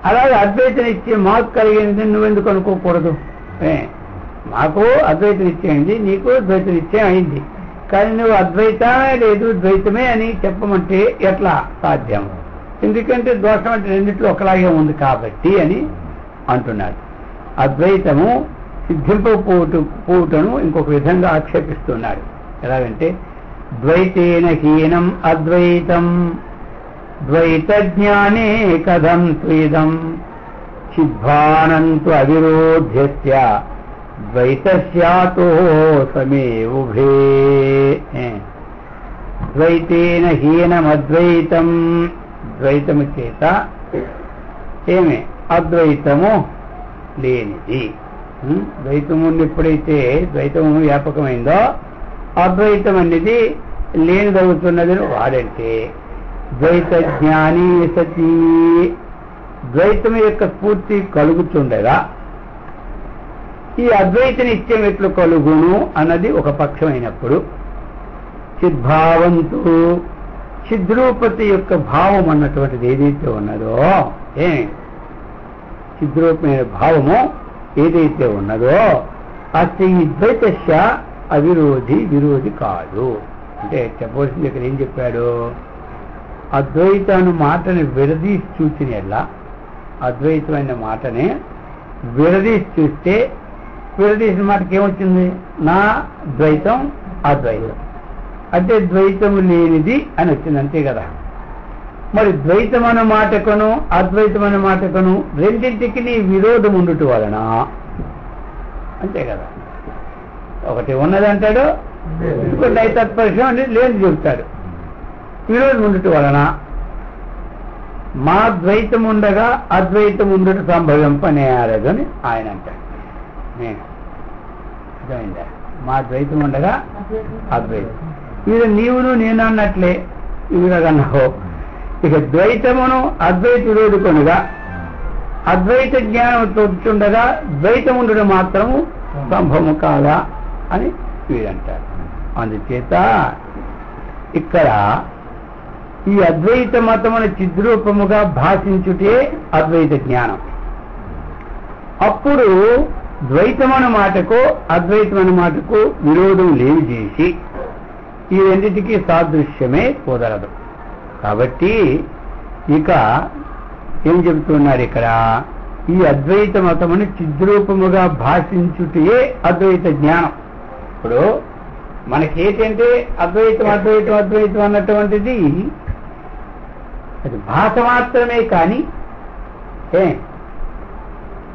అలాగే అద్వైత నిశ్చయం మాకు కలిగింది నువ్వెందుకు అనుకోకూడదు? మాకు అద్వైత నిశ్చయం అయింది, నీకు ద్వైత నిశ్చయం అయింది, కానీ నువ్వు అద్వైతమే లేదు ద్వైతమే అని చెప్పమంటే ఎట్లా సాధ్యం? ఎందుకంటే దోషం అంటే రెండిట్లో ఒకలాగే ఉంది కాబట్టి అని అంటున్నాడు. అద్వైతము సిద్ధింపకపోవటను ఇంకొక విధంగా ఆక్షేపిస్తున్నాడు. ఎలాగంటే ద్వైతేన హీనం అద్వైతం ద్వైత జ్ఞానే కథం త్వేదం చిద్భానంతు అవిరోధ్యస్య ద్వైతస్యాతో సమే ఉభే. ద్వైతేన హీనమద్వైతం ద్వైతము చేత ఏమే అద్వైతము లేనిది. ద్వైతము ఎప్పుడైతే ద్వైతము వ్యాపకమైందో అద్వైతం అనేది లేనిదవుతున్నదని వాడంటే ద్వైత జ్ఞాని సతీ ద్వైతం యొక్క స్ఫూర్తి కలుగుతుండగా ఈ అద్వైత నిత్యం ఎట్లు కలుగును అన్నది ఒక పక్షమైనప్పుడు చిద్భావంతు చిద్రూపతి యొక్క భావం అన్నటువంటిది ఏదైతే ఉన్నదో చిద్రూపమైన భావము ఏదైతే ఉన్నదో అసలు ఈ ద్వైతస్య విరోధి కాదు. అంటే చెప్పవలసింది ఇక్కడ ఏం చెప్పాడు? అద్వైతాన్ని మాటని విడదీసి చూసిన ఎలా అద్వైతమైన మాటని విడదీసి చూస్తే విడదీసిన మాటకి ఏమొచ్చింది? నా ద్వైతం అద్వైతం అంటే ద్వైతము లేనిది అని వచ్చింది, అంతే కదా. మరి ద్వైతమైన మాటకును అద్వైతమైన మాటకును రెండింటికి నీ విరోధం ఉండుట వలన అంతే కదా. ఒకటి ఉన్నదంటాడు, ఇంకోటి తత్పరిశం అంటే లేని చెబుతాడు. విరోధం ఉండుట వలన మా ద్వైతం ఉండగా అద్వైతం ఉండుట సంభవింపనేరదు అని ఆయన అంటాడు. అర్థమైందా? మా ద్వైతం ఉండగా అద్వైతం ఇది నీవును నేను అన్నట్లే ఇవిడగన్నావు. ఇక ద్వైతమును అద్వైత విరోధకునిగా అద్వైత జ్ఞానం తోచుండగా ద్వైతం ఉండడం మాత్రము సంభవము కాదా అని వీరంటారు. అందుచేత ఇక్కడ ఈ అద్వైత మతమును చిద్రూపముగా భాషించుటే అద్వైత జ్ఞానం. అప్పుడు ద్వైతమైన మాటకు అద్వైతమైన మాటకు విరోధం లేని చేసి ఈ రెండింటికి సాదృశ్యమే కుదరదు. కాబట్టి ఇక ఏం చెబుతున్నారు ఇక్కడ? ఈ అద్వైత మతమును చిద్రూపముగా భాషించుటే అద్వైత జ్ఞానం. ఇప్పుడు మనకేంటంటే అద్వైతం అద్వైతం అద్వైతం అన్నటువంటిది అది భాష మాత్రమే, కానీ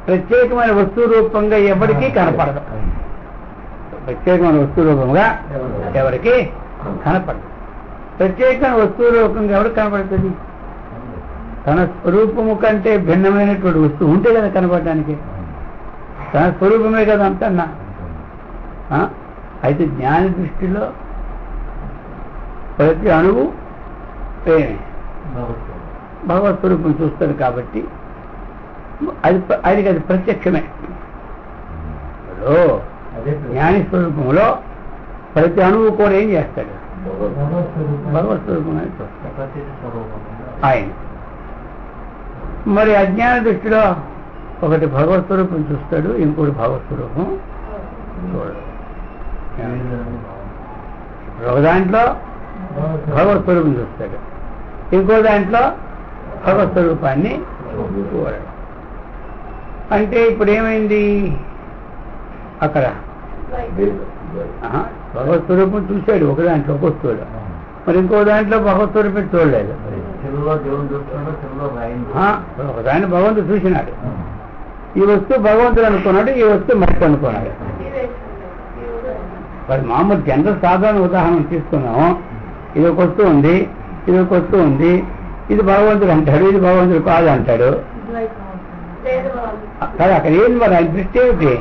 ప్రత్యేకమైన వస్తు రూపంగా ఎవరికీ కనపడదు. ప్రత్యేకమైన వస్తు రూపంగా ఎవరికి కనపడదు. ప్రత్యేకమైన వస్తువు రూపంగా ఎవరికి కనబడుతుంది? తన స్వరూపము కంటే భిన్నమైనటువంటి వస్తువు ఉంటే కదా కనబడడానికి. తన స్వరూపమే కదా అంతన్నా. అయితే జ్ఞాని దృష్టిలో ప్రతి అణువు భగవత్ స్వరూపం చూస్తాడు కాబట్టి ఆయనకి అది ప్రత్యక్షమే. జ్ఞాని స్వరూపంలో ప్రతి అణువు కూడా ఏం చేస్తాడు? భగవత్ స్వరూపం చూస్తాడు ఆయన. మరి అజ్ఞాన దృష్టిలో ఒకటి భగవత్ స్వరూపం చూస్తాడు, ఇంకోటి భగవత్ స్వరూపం చూడడు. ఒక దాంట్లో భగవత్ స్వరూపం చూస్తాడు, ఇంకో దాంట్లో భగవత్ స్వరూపాన్ని చూడడు. అంటే ఇప్పుడు ఏమైంది అక్కడ? భగవత్ స్వరూపం చూశాడు ఒక దాంట్లో ఒక వస్తువుడు, మరి ఇంకో దాంట్లో భగవత్ స్వరూపం చూడలేదు. ఒక దాన్ని భగవంతుడు చూసినాడు, ఈ వస్తువు భగవంతుడు అనుకున్నాడు, ఈ వస్తువు మట్టి అనుకున్నాడు. మరి మామూలు జనరల్ సాధారణ ఉదాహరణ తీసుకున్నాము. ఇది ఒక వస్తువు ఉంది, ఇది ఒక వస్తువు ఉంది, ఇది భగవంతుడు అంటాడు, ఇది భగవంతుడు కాదు అంటాడు కదా. అక్కడ ఏం మరి ఆయన దృష్టి ఏమిటి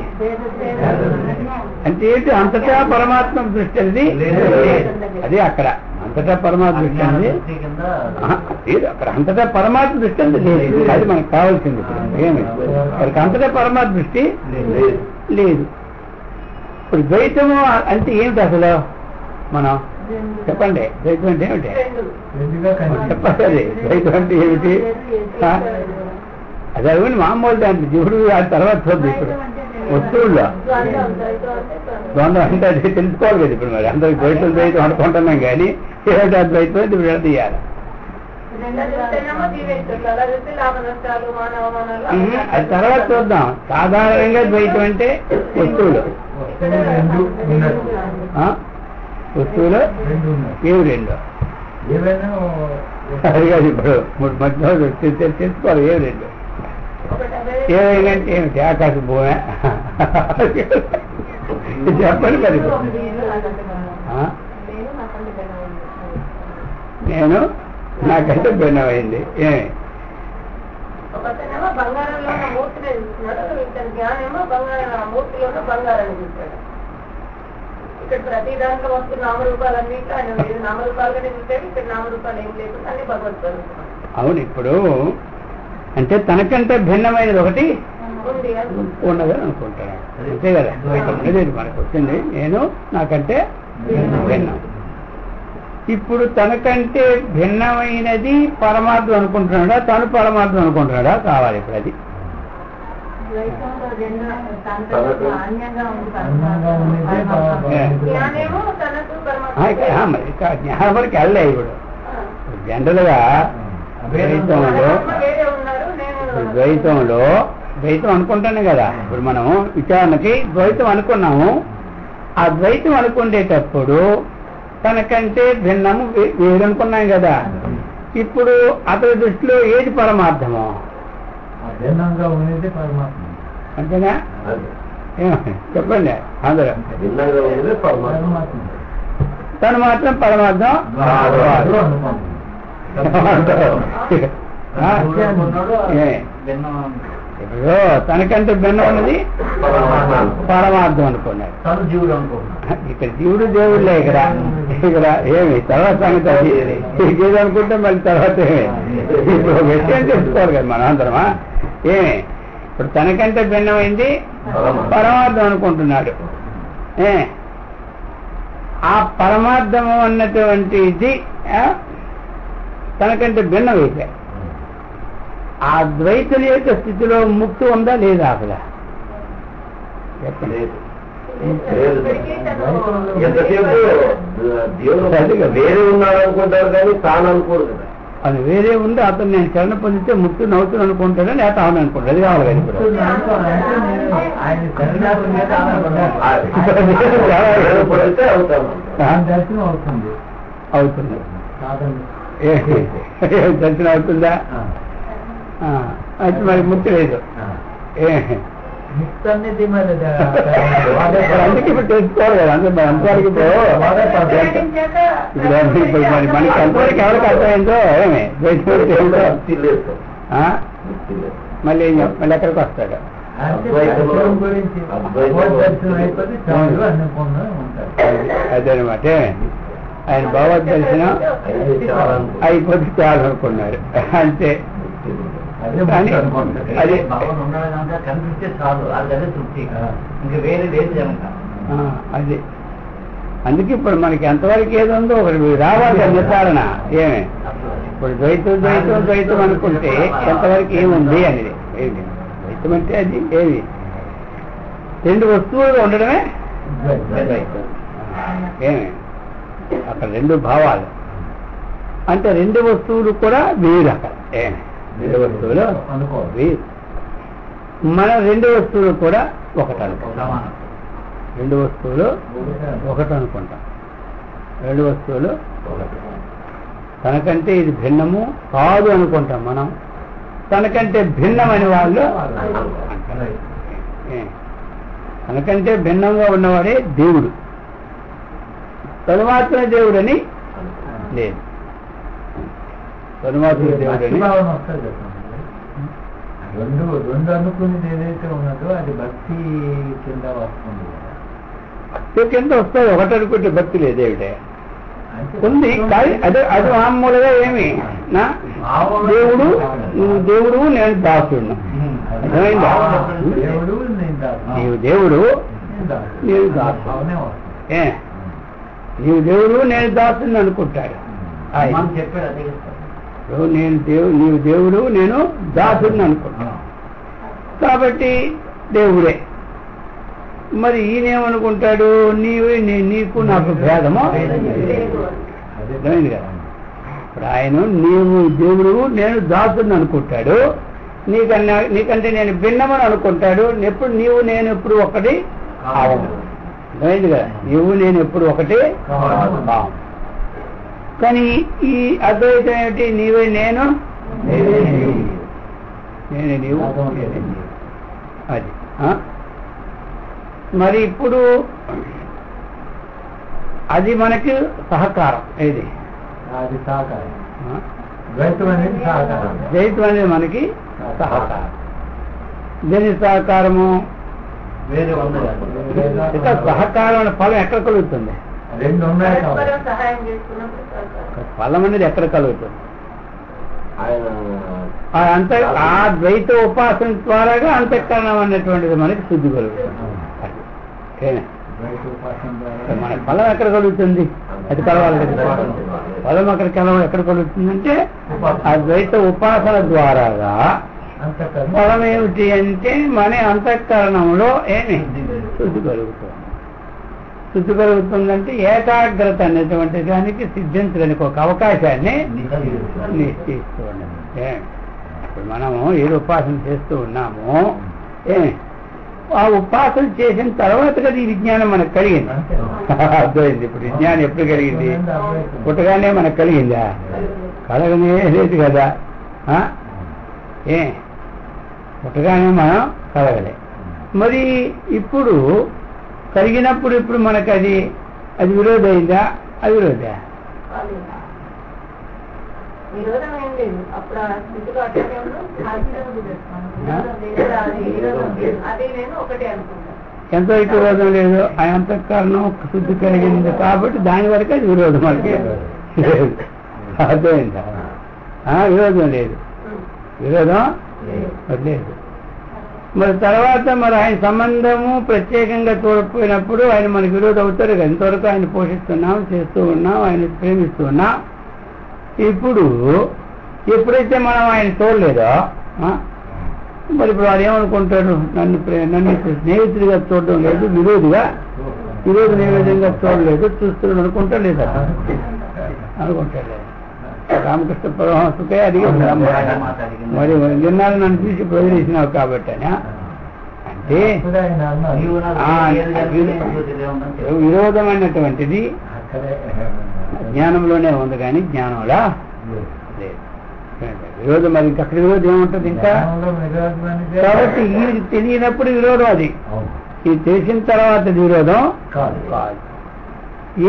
అంటే ఏంటి? అంతటా పరమాత్మ దృష్టి అనేది అదే. అక్కడ అంతటా పరమాత్మ దృష్టి అనేది అక్కడ అంతటా పరమాత్మ దృష్టి అంటే లేదు. అది మనకు కావాల్సింది. ఏమి అక్కడికి అంతటా పరమాత్మ దృష్టి లేదు. ఇప్పుడు ద్వైతము అంటే ఏమిటి అసలు? మనం చెప్పండి, ద్వైతం అంటే ఏమిటి చెప్పండి. ద్వైతం అంటే ఏమిటి? అది అవి మామూలు దాంట్లో జీవుడు ఆ తర్వాత చూద్దాం. ఇప్పుడు వస్తువుల్లో ద్వంద్వం అంటే అది తెలుసుకోవాలి కదా. ఇప్పుడు మరి అందరికి ద్వైతం ద్వైతం అనుకుంటున్నాం కానీ ఏమిటి అద్వైతం అది విడదీయాలి. అది తర్వాత చూద్దాం. సాధారణంగా ద్వైతం అంటే వస్తువులు వస్తువులు ఏవి రెండు అది కాదు. ఇప్పుడు మధ్య తెలుసుకోవాలి ఏవి రెండు. ఏమైందంటే ఏమిటి? ఆకాశ భూమి చెప్పండి మరి. నేను నాకంటే భిన్నమైంది. ఏమి ఇక్కడ ప్రతి దాంట్లో వస్తున్న నామరూపాలన్నీ నామరూపాలుగానే చూసాడు. ఇక్కడ నామరూపాలు ఏం లేకుండా అన్ని భగవద్గీత. అవును. ఇప్పుడు అంటే తనకంటే భిన్నమైనది ఒకటి ఉన్నదని అనుకుంటాను. అంతే కదా. అనేది మనకు వచ్చింది. నేను నాకంటే భిన్నం. ఇప్పుడు తనకంటే భిన్నమైనది పరమార్థం అనుకుంటున్నాడా, తను పరమార్థం అనుకుంటున్నాడా కావాలి. ఇప్పుడు అది జ్ఞానం వరకు వెళ్ళే. ఇప్పుడు జనరల్ గా ద్వైతంలో ద్వైతం అనుకుంటానే కదా. ఇప్పుడు మనం విచారణకి ద్వైతం అనుకున్నాము. ఆ ద్వైతం అనుకునేటప్పుడు తనకంటే భిన్నము వేరనుకున్నాం కదా. ఇప్పుడు అతని దృష్టిలో ఏది పరమార్థమో అంతేనా? చెప్పండి అందరూ. తను మాత్రం పరమార్థం ఇప్పుడు తనకంటే భిన్నం ఉన్నది పరమార్థం అనుకున్నాడు. ఇక్కడ జీవుడు దేవుళ్ళే. ఇక్కడ ఏమి తర్వాత సంగతి ఏది అనుకుంటే మళ్ళీ తర్వాత ఇప్పుడు విషయం తెలుసుకోవాలి కదా మనం అందరమా. ఏమి ఇప్పుడు తనకంటే భిన్నమైంది పరమార్థం అనుకుంటున్నాడు. ఆ పరమార్థము అన్నటువంటిది తనకంటే భిన్నమైతే ఆ ద్వైతుల యొక్క స్థితిలో ముక్తి ఉందా లేదా? అసలు వేరే ఉన్నారనుకుంటారు కానీ తాను అనుకోరు కదా. అది వేరే ఉంది. అతను నేను శరణ పొందితే ముక్తి నవ్వుతుని అనుకుంటాడా లేకపోతే అవును అనుకుంటా. అది కావాలి కదా. ఇప్పుడు అవుతుంది. దర్శనం అవుతుందా? అయితే మరి ముక్తి లేదు. మిక్సర్నిది మరి అందుకే ఇప్పుడు తెలుసుకోవాలి కదా, అంటే అంతవరకు ఇప్పుడు మరి మనకి అంతవరకు ఎవరికి అర్థమైందో ఏమే ఏంటో మళ్ళీ మళ్ళీ ఎక్కడికి వస్తాడు. అదనమాట ఆయన భగవద్ దర్శనం అయిపోతే చాలు అనుకున్నారు అంతే. అది కనిపిస్తే చాలు, అది తృప్తి, ఇంకా వేరే లేదు కనుక అది. అందుకే ఇప్పుడు మనకి ఎంతవరకు ఏదో ఉందో ఒకటి రావాలి నిర్ధారణ. ఏమే ఇప్పుడు ద్వైతం అనుకుంటే ఎంతవరకు ఏముంది అనేది. ఏమి ద్వైతం అంటే అది ఏమి రెండు వస్తువులుగా ఉండడమే ద్వైతం. ఏమి అక్కడ రెండు భావాలు అంటే రెండు వస్తువులు కూడా వేరు. అక్కడ ఏమి రెండు వస్తువులు వేరు, మన రెండు వస్తువులు కూడా ఒకటి అనుకుంటాం. రెండు వస్తువులు ఒకటి అనుకుంటాం. రెండు వస్తువులు తనకంటే ఇది భిన్నము కాదు అనుకుంటాం మనం. తనకంటే భిన్నమని వాళ్ళు అంటారు. తనకంటే భిన్నంగా ఉన్నవాడే దేవుడు. తను మాత్రమే దేవుడని లేదు. తను మాత్రమే దేవుడని రెండు అనుకునేది ఏదైతే ఉన్నదో అది భక్తి కింద వస్తుంది. భక్తి కింద వస్తుంది. ఒకటి అనుకుంటే భక్తి లేదేమిటే ఉంది. కానీ అది మామూలుగా ఏమి నా దేవుడు, నువ్వు దేవుడు, నేను దాసుడు. అర్థమైందా? నీవు దేవుడు, నేను దాసుడు. నీవు దేవుడు, నేను దాసుని అనుకుంటాడు. నీవు దేవుడు, నేను దాసుని అనుకుంటాను. కాబట్టి దేవుడే. మరి ఈయనేమనుకుంటాడు? నీకు నాకు భేదమో అర్థమైంది కదా. ఇప్పుడు ఆయన నీవు దేవుడు, నేను దాసుని అనుకుంటాడు. నీకంటే నేను భిన్నమని అనుకుంటాడు. ఎప్పుడు నీవు నేను ఎప్పుడు ఒకటి అవము. అర్థమైంది కదా. నీవు నేను ఎప్పుడు ఒకటి కావు. కానీ ఈ అద్వైతం ఏమిటి? నీవే నేను, నేనే నీవు, అది. మరి ఇప్పుడు అది మనకి సహకారం. ఏది? అది సహకారం. ద్వైతం అనేది సహకారం. ద్వైతం అనేది మనకి సహకారం. దేని సహకారము? ఇక సహకారం అనే ఫలం ఎక్కడ కలుగుతుంది? రెండు ఉన్నాయి. ఫలం అనేది ఎక్కడ కలుగుతుంది? ఆ ద్వైత ఉపాసన ద్వారాగా అంతఃకరణం అనేటువంటిది మనకి శుద్ధి కలుగుతుంది. మన ఫలం ఎక్కడ కలుగుతుంది? అది కలవాలి కదా. ఫలం అక్కడ ఎక్కడ కలుగుతుందంటే ఆ ద్వైత ఉపాసన ద్వారాగా. ఫలం ఏమిటి అంటే మన అంతఃకరణంలో ఏమి శుద్ధి కలుగుతుంది. శుద్ధి కలుగుతుందంటే ఏకాగ్రత అనేటువంటి దానికి సిద్ధించడానికి ఒక అవకాశాన్ని నిశ్చయిస్తూ ఉన్నాము. ఇప్పుడు మనము ఏది ఉపాసన చేస్తూ ఉన్నామో ఆ ఉపాసన చేసిన తర్వాత కదా ఈ విజ్ఞానం మనకు కలిగింది. అర్థమైంది. ఇప్పుడు విజ్ఞానం ఎప్పుడు కలిగింది? పుట్టగానే మనకు కలిగిందా? కలగనే లేదు కదా. పుట్టగానే మనం కలగలే. మరి ఇప్పుడు కలిగినప్పుడు ఇప్పుడు మనకు అది విరోధమైందా? అది విరోధా? ఎంతవరకు విరోధం లేదు. ఆ అంతఃకరణం శుద్ధి కలిగింది కాబట్టి దాని వరకు అది విరోధం మనకి లేదు. అర్థమైందా? విరోధం లేదు. విరోధం లేదు. మరి తర్వాత మరి ఆయన సంబంధము ప్రత్యేకంగా చూడకపోయినప్పుడు ఆయన మనకు విరోధం అవుతారు కదా. ఇంతవరకు ఆయన పోషిస్తున్నాం, చేస్తూ ఉన్నాం, ఆయన ప్రేమిస్తూ ఉన్నాం. ఇప్పుడు ఎప్పుడైతే మనం ఆయన చూడలేదో మరి ఇప్పుడు వాడు ఏమనుకుంటాడు? నన్ను స్నేహితుడిగా చూడడం లేదు, విరోధి నైవేద్యంగా చూడలేదు, చూస్తున్నాడు అనుకుంటాడు లేదా? అనుకుంటాడు. రామకృష్ణ పరమహంసకే అడిగింది, మరి నిన్నాళ్ళు నన్ను చూసి వదిలేసినావు కాబట్టి అంటే విరోధం అన్నటువంటిది జ్ఞానంలోనే ఉంది కానీ జ్ఞానంలా లేదు. విరోధం మరి ఇంకా అక్కడ విరోధం ఏముంటుంది ఇంకా. కాబట్టి ఈ తెలియనప్పుడు విరోధం అది, ఇది తెలిసిన తర్వాత విరోధం కాదు.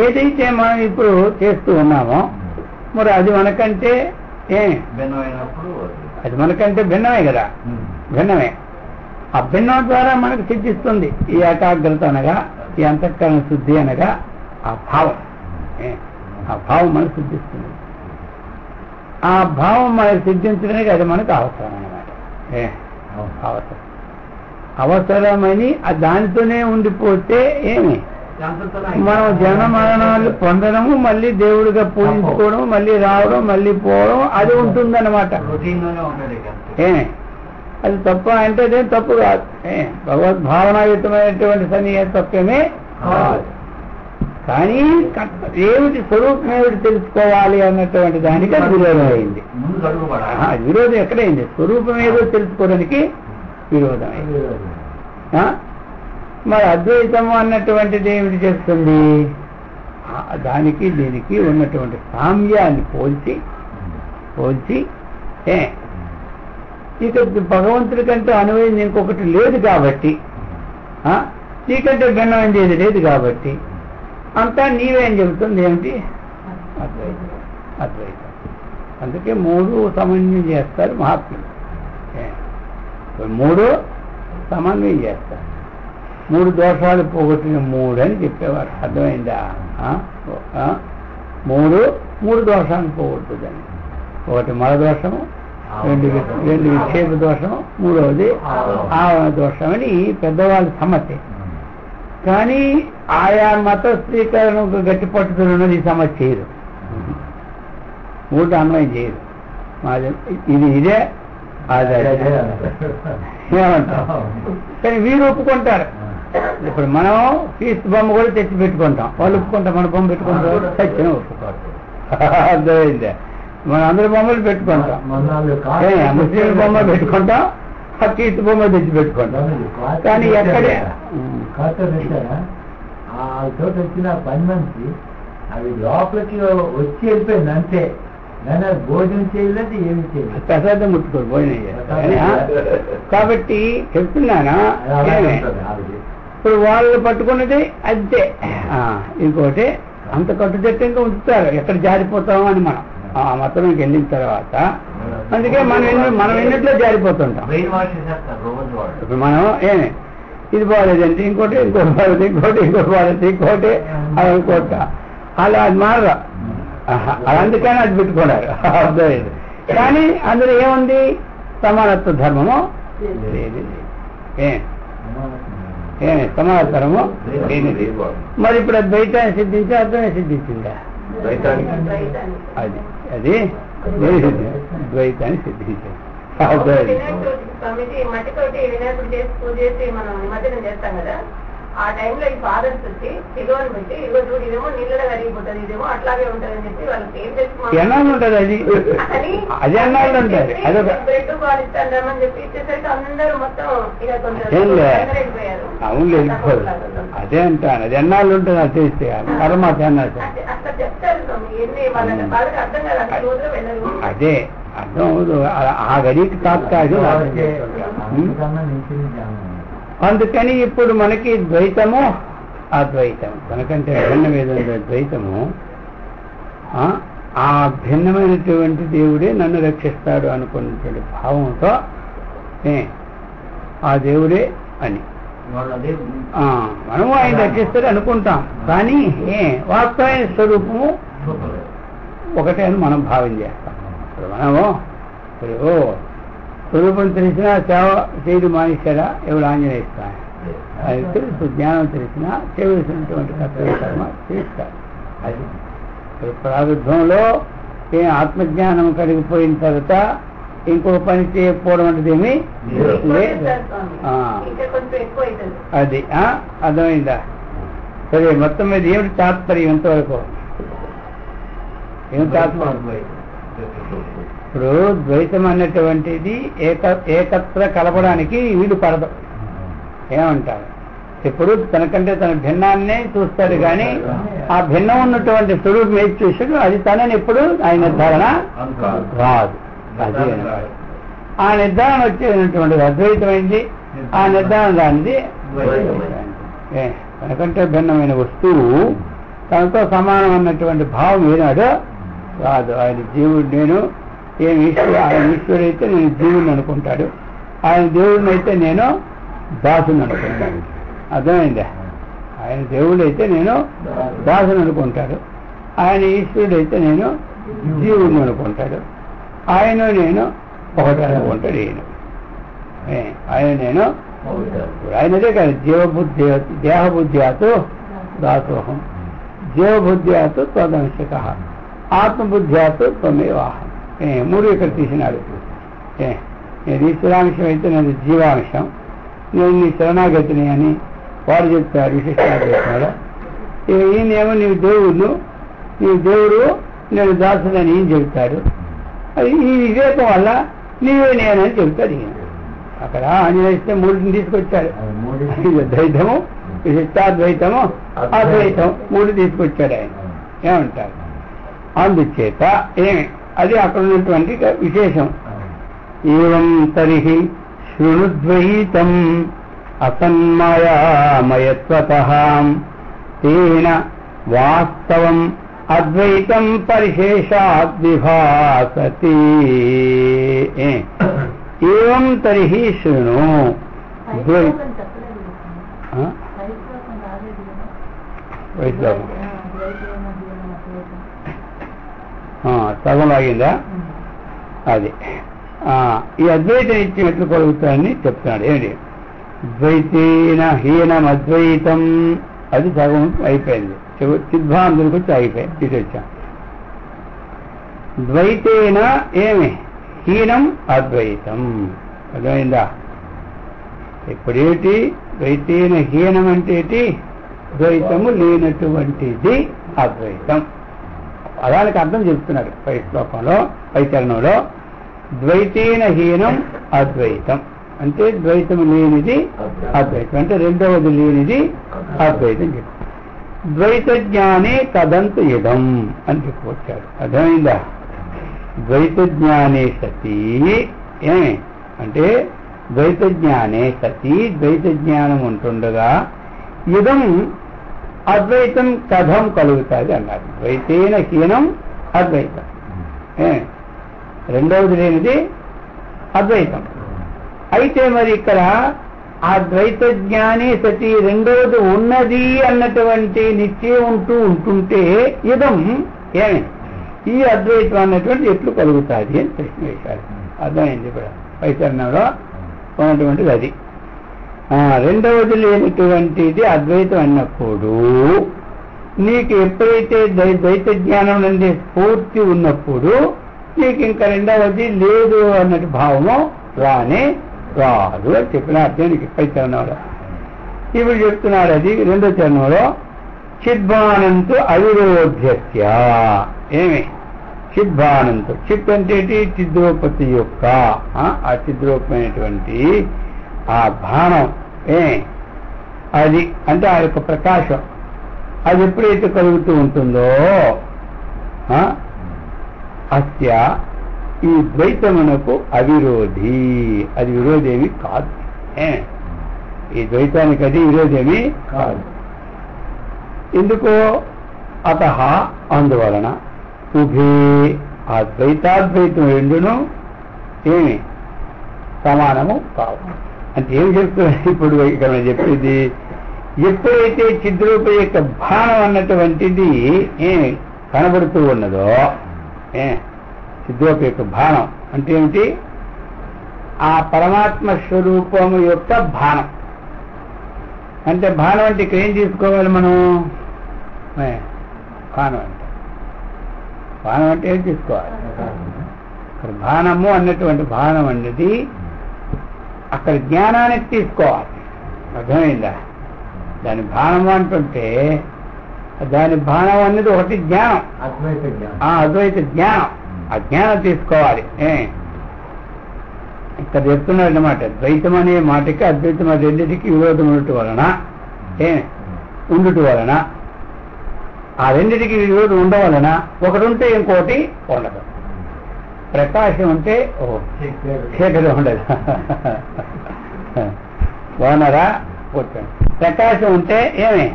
ఏదైతే మనం ఇప్పుడు చేస్తూ ఉన్నామో మరి అది మనకంటే అది మనకంటే భిన్నమే కదా, భిన్నమే. ఆ భిన్నం ద్వారా మనకు సిద్ధిస్తుంది ఈ ఏకాగ్రత అనగా, ఈ అంతఃకరణ శుద్ధి అనగా ఆ భావం. ఆ భావం మనకు సిద్ధిస్తుంది. ఆ భావం మనకు సిద్ధించడానికి అది మనకు అవసరం అన్నమాట. అవసరమని దానితోనే ఉండిపోతే ఏమి మనం జన మరణాలు పొందడము, మళ్ళీ దేవుడిగా పూజించుకోవడం, మళ్ళీ రావడం, మళ్ళీ పోవడం అది ఉంటుందన్నమాట. అది తప్ప అంటే అదేం తప్పు కాదు. భగవద్భావనాయుతమైనటువంటి సన్నిహ తప్పమే కాదు. కానీ ఏమిటి స్వరూపం ఏమిటి తెలుసుకోవాలి అన్నటువంటి దానికి అది విరోధం అయింది. విరోధం ఎక్కడైంది? స్వరూపం ఏదో తెలుసుకోవడానికి విరోధం అయింది. మరి అద్వైతము అన్నటువంటిది ఏమిటి చేస్తుంది? దానికి దీనికి ఉన్నటువంటి సామ్యాన్ని పోల్చి ఇక భగవంతుడి కంటే అనువైంది ఇంకొకటి లేదు కాబట్టి, నీకంటే భిన్నమైంది ఏది లేదు కాబట్టి అంతా నీవేం చెబుతుంది ఏమిటి? అద్వైతం. అందుకే మూడు సమన్వయం చేస్తారు మహాత్ములు. మూడు సమన్వయం చేస్తారు. మూడు దోషాలు పోగొట్టిన మూడు అని చెప్పేవారు. అర్థమైందా? మూడు దోషాలు పోగొట్టుదని. ఒకటి మల దోషము, రెండు విక్షేప దోషం, మూడవది ఆవరణ దోషం అని పెద్దవాళ్ళ సమస్య. కానీ ఆయా మత స్వీకరణకు గట్టి పట్టుతున్నది ఈ సమస్య చేయరు, మూడు అన్వయం చేయరు. ఇది ఇదే అదే ఏమంటాం. కానీ వీరు ఒప్పుకుంటారు. ఇప్పుడు మనం క్రీస్తు బొమ్మ కూడా తెచ్చి పెట్టుకుంటాం, వాళ్ళు ఒప్పుకుంటాం. మన బొమ్మ పెట్టుకుంటారు, చచ్చిన ఒప్పుకోరు. అర్థమైందే? మనం అందరి బొమ్మలు పెట్టుకుంటాం, ముస్లిం బొమ్మ పెట్టుకుంటాం, క్రీస్తు బొమ్మ తెచ్చి పెట్టుకుంటాం. కానీ ఎక్కడే చోట వచ్చిన 10 మంది అవి లోపలికి వచ్చి వెళ్ళిపోయింది అంతే. నేను భోజనం చేయలేదు, ఏమి చేయలేదు, ప్రసాదం ముట్టుకోరు, భోజనం చేయాలి. కాబట్టి చెప్తున్నానా, ఇప్పుడు వాళ్ళు పట్టుకున్నది అంతే. ఇంకోటి అంత కట్టుదిట్టంగా ఉంచుతారు, ఎక్కడ జారిపోతామో అని మనం ఆ మతంలోకి వెళ్ళిన తర్వాత. అందుకే మనం ఎన్నిట్లో జారిపోతుంటాం. ఇప్పుడు మనం ఇది బాగాలేదంటే ఇంకోటి బాగాలేదు, ఇంకోటి బాగాలేదు, ఇంకోటి అలా అది మారరా. అందుకని అది పెట్టుకున్నారు. అర్థమైంది. కానీ అందులో ఏముంది? సమానత్వ ధర్మము లేదు. సమానతరము లేనిది. మరి ఇప్పుడు అది బయటాన్ని సిద్ధించి అర్థమే సిద్ధించిందా? అది ద్వైతాన్ని సిద్ధించింది. మట్టితోటి వినాయకుడు చేసి పూజ చేసి మనం నిమజ్జనం చేస్తాం కదా, ఆ టైంలో ఈ ఫాదర్స్ వచ్చి సిలువను పెట్టి ఇదిగో చూడు ఇదేమో నీళ్ళలో కరిగిపోతుంది, ఇదేమో అట్లాగే ఉంటుంది అని చెప్పి వాళ్ళకి ఏం చేసి ఎన్నాళ్ళు ఉంటుంది అది అది ఎన్నాళ్ళు ఉంటుంది. బ్రెడ్ పాలు ఇస్తామని చెప్పి ఇచ్చేసరికి అందరూ మొత్తం ఇక కొంచెం అయిపోయారు. అవును వెళ్ళిపోదు. అదే అంటాను, అది ఎన్నాళ్ళు ఉంటుంది అది తెలిస్తే పరమాత్మ అన్నారు. అట్లా చెప్తారు ఎన్ని వాళ్ళకి వాళ్ళకి అర్థం కాదు, అన్ని రోజులు వెళ్ళరు. అదే అర్థం అవుదు. ఆ గడికి కాదు. అందుకని ఇప్పుడు మనకి ద్వైతము అద్వైతం, మనకంటే భిన్నం ఏదంటే ద్వైతము. ఆ భిన్నమైనటువంటి దేవుడే నన్ను రక్షిస్తాడు అనుకున్నటువంటి భావంతో ఆ దేవుడే అని మనము ఆయన రక్షిస్తాడు అనుకుంటాం. కానీ వాస్తవమైన స్వరూపము ఒకటే అని మనం భావం చేస్తాం. ఇప్పుడు మనము స్వరూపం తెలిసినా సేవ చేయడు మానేశాడా? ఎవరు ఆంజనేయ స్వామి అది తెలుసు. జ్ఞానం తెలిసినా చేయవలసినటువంటి కర్తవ్య కర్మ చేస్తారు. అది ప్రారంభంలో ఆత్మజ్ఞానం కలిగిపోయిన తర్వాత ఇంకో పని చేయకపోవడం అనేది ఏమీ లేదు. అది అర్థమైందా? సరే, మొత్తం మీద ఏమిటి తాత్పర్యం ఎంతవరకు? ఏం తాత్పర్యం? ఇప్పుడు ద్వైతం అన్నటువంటిది ఏకత్ర కలపడానికి వీలు పడదు. ఏమంటారు? ఇప్పుడు తనకంటే తన భిన్నాన్నే చూస్తాడు, కానీ ఆ భిన్నం ఉన్నటువంటి స్వరూపం ఏది చూసాడు అది తనని ఎప్పుడు ఆయన ధారణ రాదు. అది అన్నమాట. ఆ నిర్ధారణ వచ్చేటటువంటిది అద్వైతమైంది, ఆ నిర్ధారణ దానిది తనకంటే భిన్నమైన వస్తువు తనతో సమానం అన్నటువంటి భావం ఏనాడో రాదు. ఆయన జీవుడు, నేను ఏం ఈశ్వరుడు, ఆయన ఈశ్వరుడు అయితే నేను జీవుడిని అనుకుంటాడు, ఆయన దేవుడిని అయితే నేను దాసుని అనుకుంటాడు. అర్థమైందా? ఆయన దేవుడు అయితే నేను దాసుని అనుకుంటాడు, ఆయన ఈశ్వరుడు అయితే నేను జీవుడిని అనుకుంటాడు, ఆయన నేను ఒకటి అనుకుంటాడు. ఆయన నేను ఆయనదే కాదు, జీవబుద్ధి దేహబుద్ధ్యాతు దాసోహం, జీవబుద్ధ్యాతు త్వదంశక, ఆత్మబుద్ధ్యాతు త్వమేవాహం. 3 ఇక్కడ తీసినాడు. నేను ఈశ్వరాంశం అయితే నేను జీవాంశం, నేను నీ శరణాగతిని అని వాడు చెప్తారు విశిష్టాద్వైతంలో. ఈయనేమో నీవు దేవుడు, నీవు దేవుడు, నేను దాసుడని ఈయన చెబుతాడు. అది ఈ వివేకం వల్ల నీవే నేనని చెబుతాడు ఈయన. అక్కడ ఆంజనేయుస్తే 3 తీసుకొచ్చాడు, ద్వైతము, విశిష్టాద్వైతము, అద్వైతం 3 తీసుకొచ్చాడు ఆయన. ఏమంటారు? అందుచేత అది అక్కడ ఉన్నటువంటి విశేషం. ఏవం తరిహి శృణుద్వైతం అసన్మయామయత్వతః తేన వాస్తవం అద్వైతం పరిశేషాద్ విభాసతి. ఏవం తరిహి శృణు. వైశ్లోకం సగం లాగిందా? అది ఈ అద్వైత నిత్యం ఎట్లు కలుగుతాయని చెప్తున్నాడు. ఏంటి? ద్వైతేన హీనం అద్వైతం, అది సగం అయిపోయింది. సిద్ధాంతులకు వచ్చి అయిపోయి తీసుకొచ్చాం. ద్వైతేన హీనం అద్వైతం, అర్థమైందా? ఇప్పుడేటి ద్వైతేన హీనం అంటే ద్వైతము లేనటువంటిది అద్వైతం. అదానికి అర్థం చెప్తున్నారు పై శ్లోకంలో, పై చరణంలో. ద్వైతేన హీనం అద్వైతం అంటే ద్వైతము లేనిది అద్వైతం, అంటే రెండవది లేనిది అద్వైతం చెప్పు. ద్వైత జ్ఞానే కదంతు ఇదం అని చెప్పుకొచ్చాడు. అర్థమైందా? ద్వైత జ్ఞానే సతీ అంటే ద్వైత జ్ఞానే సతీ, ద్వైత జ్ఞానం ఉంటుండగా ఇదం అద్వైతం కథం కలుగుతుంది అన్నారు. ద్వైతేన హీనం అద్వైతం, రెండవది లేనిది అద్వైతం. అయితే మరి ఇక్కడ ఆ ద్వైత జ్ఞాని సతి రెండవది ఉన్నది అన్నటువంటి నిశ్చయం ఉంటుంటే ఇదం ఈ అద్వైతం అన్నటువంటి ఎట్లు కలుగుతుంది అని ప్రశ్న వేశారు. అర్థమైంది ఇప్పుడు పైచరణంలో ఉన్నటువంటిది అది. రెండవది లేనటువంటిది అద్వైతం అన్నప్పుడు నీకు ఎప్పుడైతే ద్వైత జ్ఞానం నుండి స్ఫూర్తి ఉన్నప్పుడు నీకు ఇంకా రెండవది లేదు అన్నట్టు భావము రానే రాదు అని చెప్పిన అర్థానికి పై చరణంలో. ఇప్పుడు చెప్తున్నాడు అది 2వ చరణంలో. చిద్భానంతో అవిరోధ్యస్య చిద్భానంతో, చిత్ అంటే చిద్రూపతి యొక్క ఆ చిద్రూపమైనటువంటి ఆ భానం అది అంటే ఆ యొక్క ప్రకాశం అది ఎప్పుడైతే కలుగుతూ ఉంటుందో అస్య ఈ ద్వైతమునకు అవిరోధి, అది విరోధేమి కాదు. ఈ ద్వైతానికి అది విరోధేమి కాదు. ఎందుకో అత అందువలన ఉభే ఆ ద్వైతాద్వైతం రెండును సమానము కావు. అంటే ఏం చెప్తున్నారు ఇప్పుడు ఇక్కడ చెప్పేది? ఎప్పుడైతే చిద్రూప యొక్క భానం అన్నటువంటిది కనబడుతూ ఉన్నదో, చిద్రూప యొక్క భానం అంటే ఏమిటి? ఆ పరమాత్మ స్వరూపము యొక్క భానం. అంటే భానం అంటే ఇక్కడ ఏం తీసుకోవాలి మనం? భానం అంటే ఏం తీసుకోవాలి? ఇక్కడ భానము అన్నటువంటి భానం అనేది అక్కడ జ్ఞానానికి తీసుకోవాలి. అర్థమైందా? దాని భానము అంటుంటే దాని భానం అనేది ఒకటి జ్ఞానం, అద్వైత జ్ఞానం. ఆ జ్ఞానం తీసుకోవాలి. ఇక్కడ చెప్తున్నాడు అన్నమాట. ద్వైతం అనే మాటకి అద్వైతం రెండింటికి విరోధం ఉండటం వలన ఆ రెండింటికి విరోధం ఉండవలన ఒకటి ఉంటే ఇంకోటి ఉండదు. ప్రకాశం ఉంటే చీకటి ఉండదు. బాగున్నారా? ప్రకాశం ఉంటే ఏమి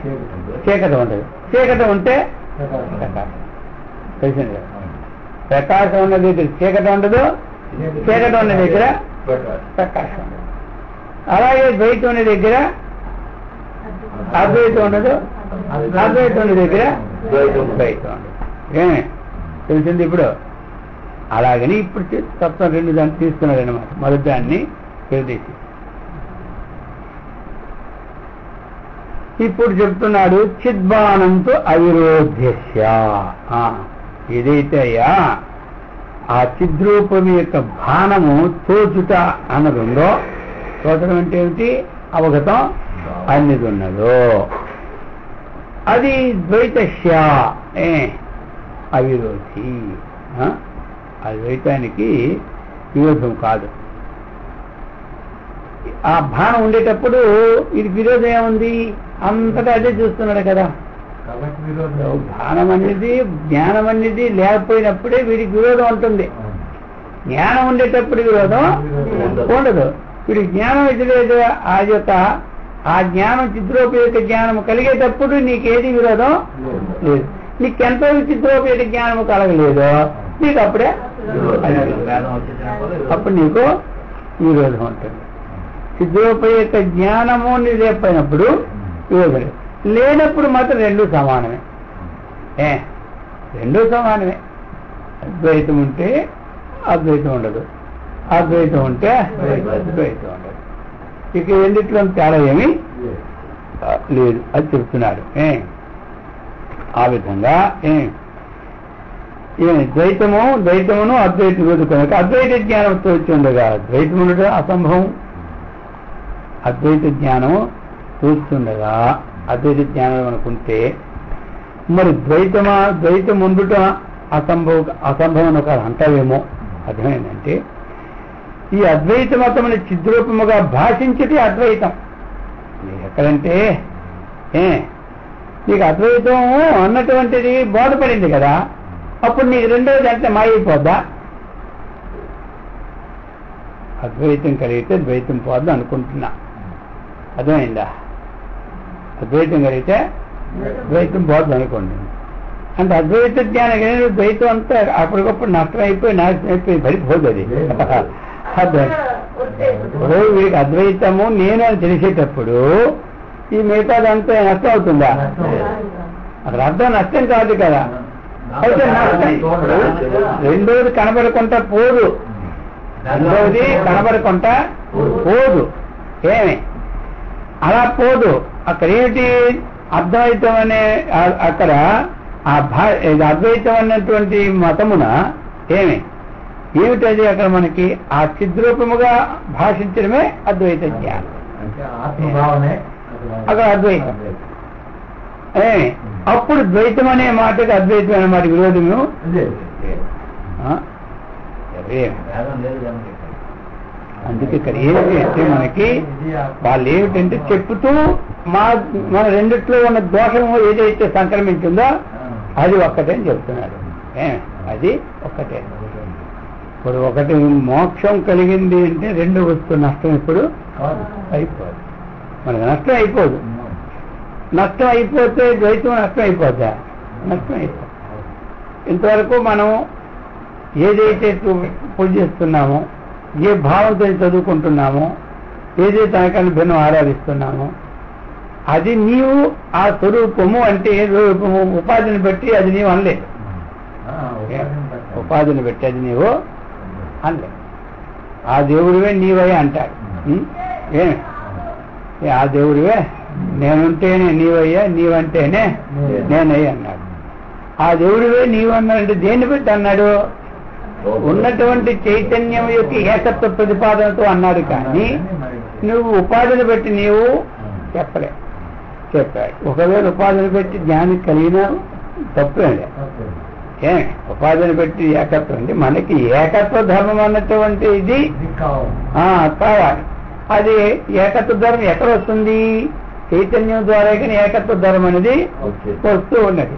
చీకటి ఉండదు, చీకటి ఉంటే ప్రకాశం. తెలిసింది కదా? ప్రకాశం ఉన్న దగ్గర చీకటి ఉండదు, చీకటి ఉన్న దగ్గర ప్రకాశం ఉండదు. అలాగే ద్వైతం ఉన్న దగ్గర అద్వైతం ఉండదు, అద్వైతం ఉన్న దగ్గర ద్వైతం ఉండదు. ఏమే తెలిసింది ఇప్పుడు? అలాగని ఇప్పుడు తత్వం రెండు దాన్ని తీసుకున్నాడు అనమాట. మొదటి దాన్ని విడదీసి ఇప్పుడు చెప్తున్నాడు చిద్బాణంతో అవిరోధ్యస్య. ఏదైతే అయ్యా ఆ చిద్రూపం యొక్క బాణము తోచుట అన్నది ఉందో, తోచడం అంటే ఏమిటి? అవగతం అన్నది ఉన్నదో అది ద్వైతస్య అవిరోధి. అద్వైతానికి విరోధం కాదు. ఆ బాణం ఉండేటప్పుడు ఇది విరోధం ఏముంది? అంతటా అదే చూస్తున్నాడు కదా. బాణం అనేది జ్ఞానం అనేది లేకపోయినప్పుడే వీడికి విరోధం ఉంటుంది. జ్ఞానం ఉండేటప్పుడు విరోధం ఉండదు. వీడికి జ్ఞానం ఎదులేదు. ఆ యొక్క ఆ జ్ఞానం చిద్రోపయోగ జ్ఞానం కలిగేటప్పుడు నీకేది విరోధం లేదు. నీకెంత చిద్రోపయోగ జ్ఞానం కలగలేదో నీకు అప్పుడే అప్పుడు నీకు విరోధం ఉంటుంది. చిద్రోపయోగ జ్ఞానము లేకపోయినప్పుడు విరోధం లేనప్పుడు మాత్రం రెండూ సమానమే. రెండూ సమానమే. అద్వైతం ఉంటే అద్వైతం ఉండదు, అద్వైతం ఉంటే ద్వైతం ఉండదు. ఇక రెండిట్లో తేడా ఏమీ లేదు. అది చెప్తున్నాడు. ఆ విధంగా ద్వైతమును అద్వైతం కనుక అద్వైత జ్ఞానంతో వచ్చిండగా ద్వైతం ఉండగా అసంభవం. అద్వైత జ్ఞానము చూస్తుండగా అద్వైత జ్ఞానం అనుకుంటే మరి ద్వైతం ఉండుట అసంభవం ఒక అంటావేమో. అర్థమైందంటే ఈ అద్వైత మతముని చిద్రూపముగా భాషించటి అద్వైతం. ఎక్కడంటే నీకు అద్వైతం అన్నటువంటిది బోధపడింది కదా, అప్పుడు నీకు రెండోది అంటే మాయైపోద్దా? అద్వైతం కలిగితే ద్వైతం పోద్దా అనుకుంటున్నా. అర్థమైందా? అద్వైతం కలిగితే ద్వైతం పోద్దు అనుకోండి. అంటే అద్వైత జ్ఞానం కలిగిన ద్వైతం అంతా అప్పటికప్పుడు నష్టం అయిపోయి నాశనం అయిపోయి పడిపోదు. అది ఇప్పుడు వీడికి అద్వైతము నేను అని తెలిసేటప్పుడు ఈ మిగతాదంతా నష్టం అవుతుందా? అక్కడ అర్థం నష్టం కాదు కదా. అయితే నష్టం రెండోది కనబడకుండా పోదు, రెండోది కనబడకుండా పోదు. ఏమి అలా పోదు. అక్కడ ఏమిటి అద్వైతం అనే అక్కడ అద్వైతం అన్నటువంటి మతమున ఏమిటది అక్కడ మనకి ఆ చిద్రూపముగా భాషించడమే అద్వైత జ్ఞానం. అక్కడ అద్వైతం. అప్పుడు ద్వైతం అనే మాటకి అద్వైతం అనే మాట విరోధము. అందుకే ఇక్కడ ఏమిటి అంటే మనకి వాళ్ళు ఏమిటంటే చెప్తూ మన రెండిట్లో ఉన్న దోషము ఏదైతే సంక్రమించిందో అది ఒక్కటే అని చెప్తున్నారు. అది ఒక్కటే. ఇప్పుడు ఒకటి మోక్షం కలిగింది అంటే రెండు వస్తువు నష్టం ఇప్పుడు అయిపోదు. మనకు నష్టం అయిపోదు. నష్టం అయిపోతే ద్వైతం నష్టం అయిపోద్దా? నష్టం అయిపోతుంది. ఇంతవరకు మనం ఏదైతే పూజిస్తున్నామో, ఏ భావంతో చదువుకుంటున్నామో, ఏదైతే తనకన్నా భిన్నం ఆరాధిస్తున్నామో అది నీవు ఆ స్వరూపము అంటే ఏ స్వరూపము ఉపాధిని బట్టి అది నీవు అనలేదు. ఉపాధిని బట్టి అది నీవు అనలేదు. ఆ దేవుడివే నీవే అంటాడు. ఆ దేవుడివే నేనుంటేనే నీవయ్యా, నీవంటేనే నేనయ్యా అన్నాడు. ఆ దేవుడివే నీవు అన్నాడంటే దేన్ని బట్టి అన్నాడు? ఉన్నటువంటి చైతన్యం యొక్క ఏకత్వ ప్రతిపాదనతో అన్నాడు. కానీ నువ్వు ఉపాధిని బట్టి నీవు చెప్పాడు. ఒకవేళ ఉపాధిని పెట్టి జ్ఞానం కలిగిన తప్పేలే. ఉపాధిని పెట్టి ఏకత్వం అంటే మనకి ఏకత్వ ధర్మం అన్నటువంటి ఇది కావాలి. అది ఏకత్వ ధర్మం ఎక్కడ వస్తుంది? చైతన్యం ద్వారా కానీ ఏకత్వ ధర్మం అనేది వస్తూ ఉన్నది.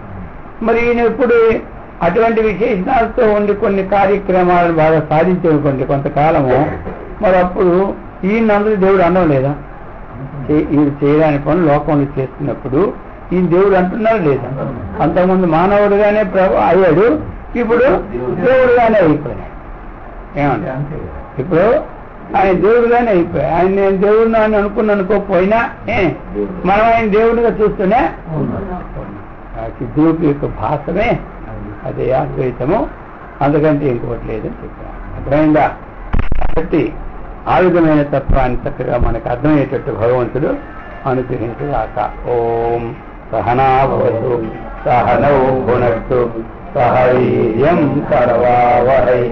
మరి ఈయన ఇప్పుడు అటువంటి విశేషణాలతో ఉండి కొన్ని కార్యక్రమాలను బాగా సాధించేటువంటి కొంతకాలము మరి అప్పుడు ఈయనందరూ దేవుడు అనడం లేదా? వీడు చేయడానికి పనులు లోకంలో చేస్తున్నప్పుడు ఈయన దేవుడు అంటున్నారు లేదా? అంతకుముందు మానవుడుగానే అయ్యాడు, ఇప్పుడు దేవుడుగానే అయిపోయాడు. ఏమంటే ఇప్పుడు ఆయన దేవుడుగానే అయిపోయాడు. ఆయన నేను దేవుడు అని అనుకోకపోయినా మనం ఆయన దేవుడిగా చూస్తూనే సిద్ధుడు యొక్క భాషమే అదే అద్వైతము, అందుకంటే ఇంకోటి లేదని చెప్పాను. అర్థమైందా? కాబట్టి ఆ విధమైన తత్వాన్ని చక్కగా మనకు అర్థమయ్యేటట్టు భగవంతుడు అనుగ్రహించుగాక. ఓం సహనాభవతు సహనౌ భునక్తు సహ వీర్యం కరవావహై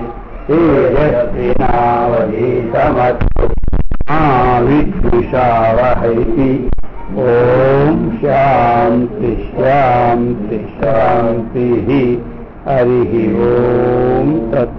తేజస్వినావధీతమస్తు మా విద్విషావహై. ఓం శాంతి శాంతి శాంతి. హరి ఓం తత్.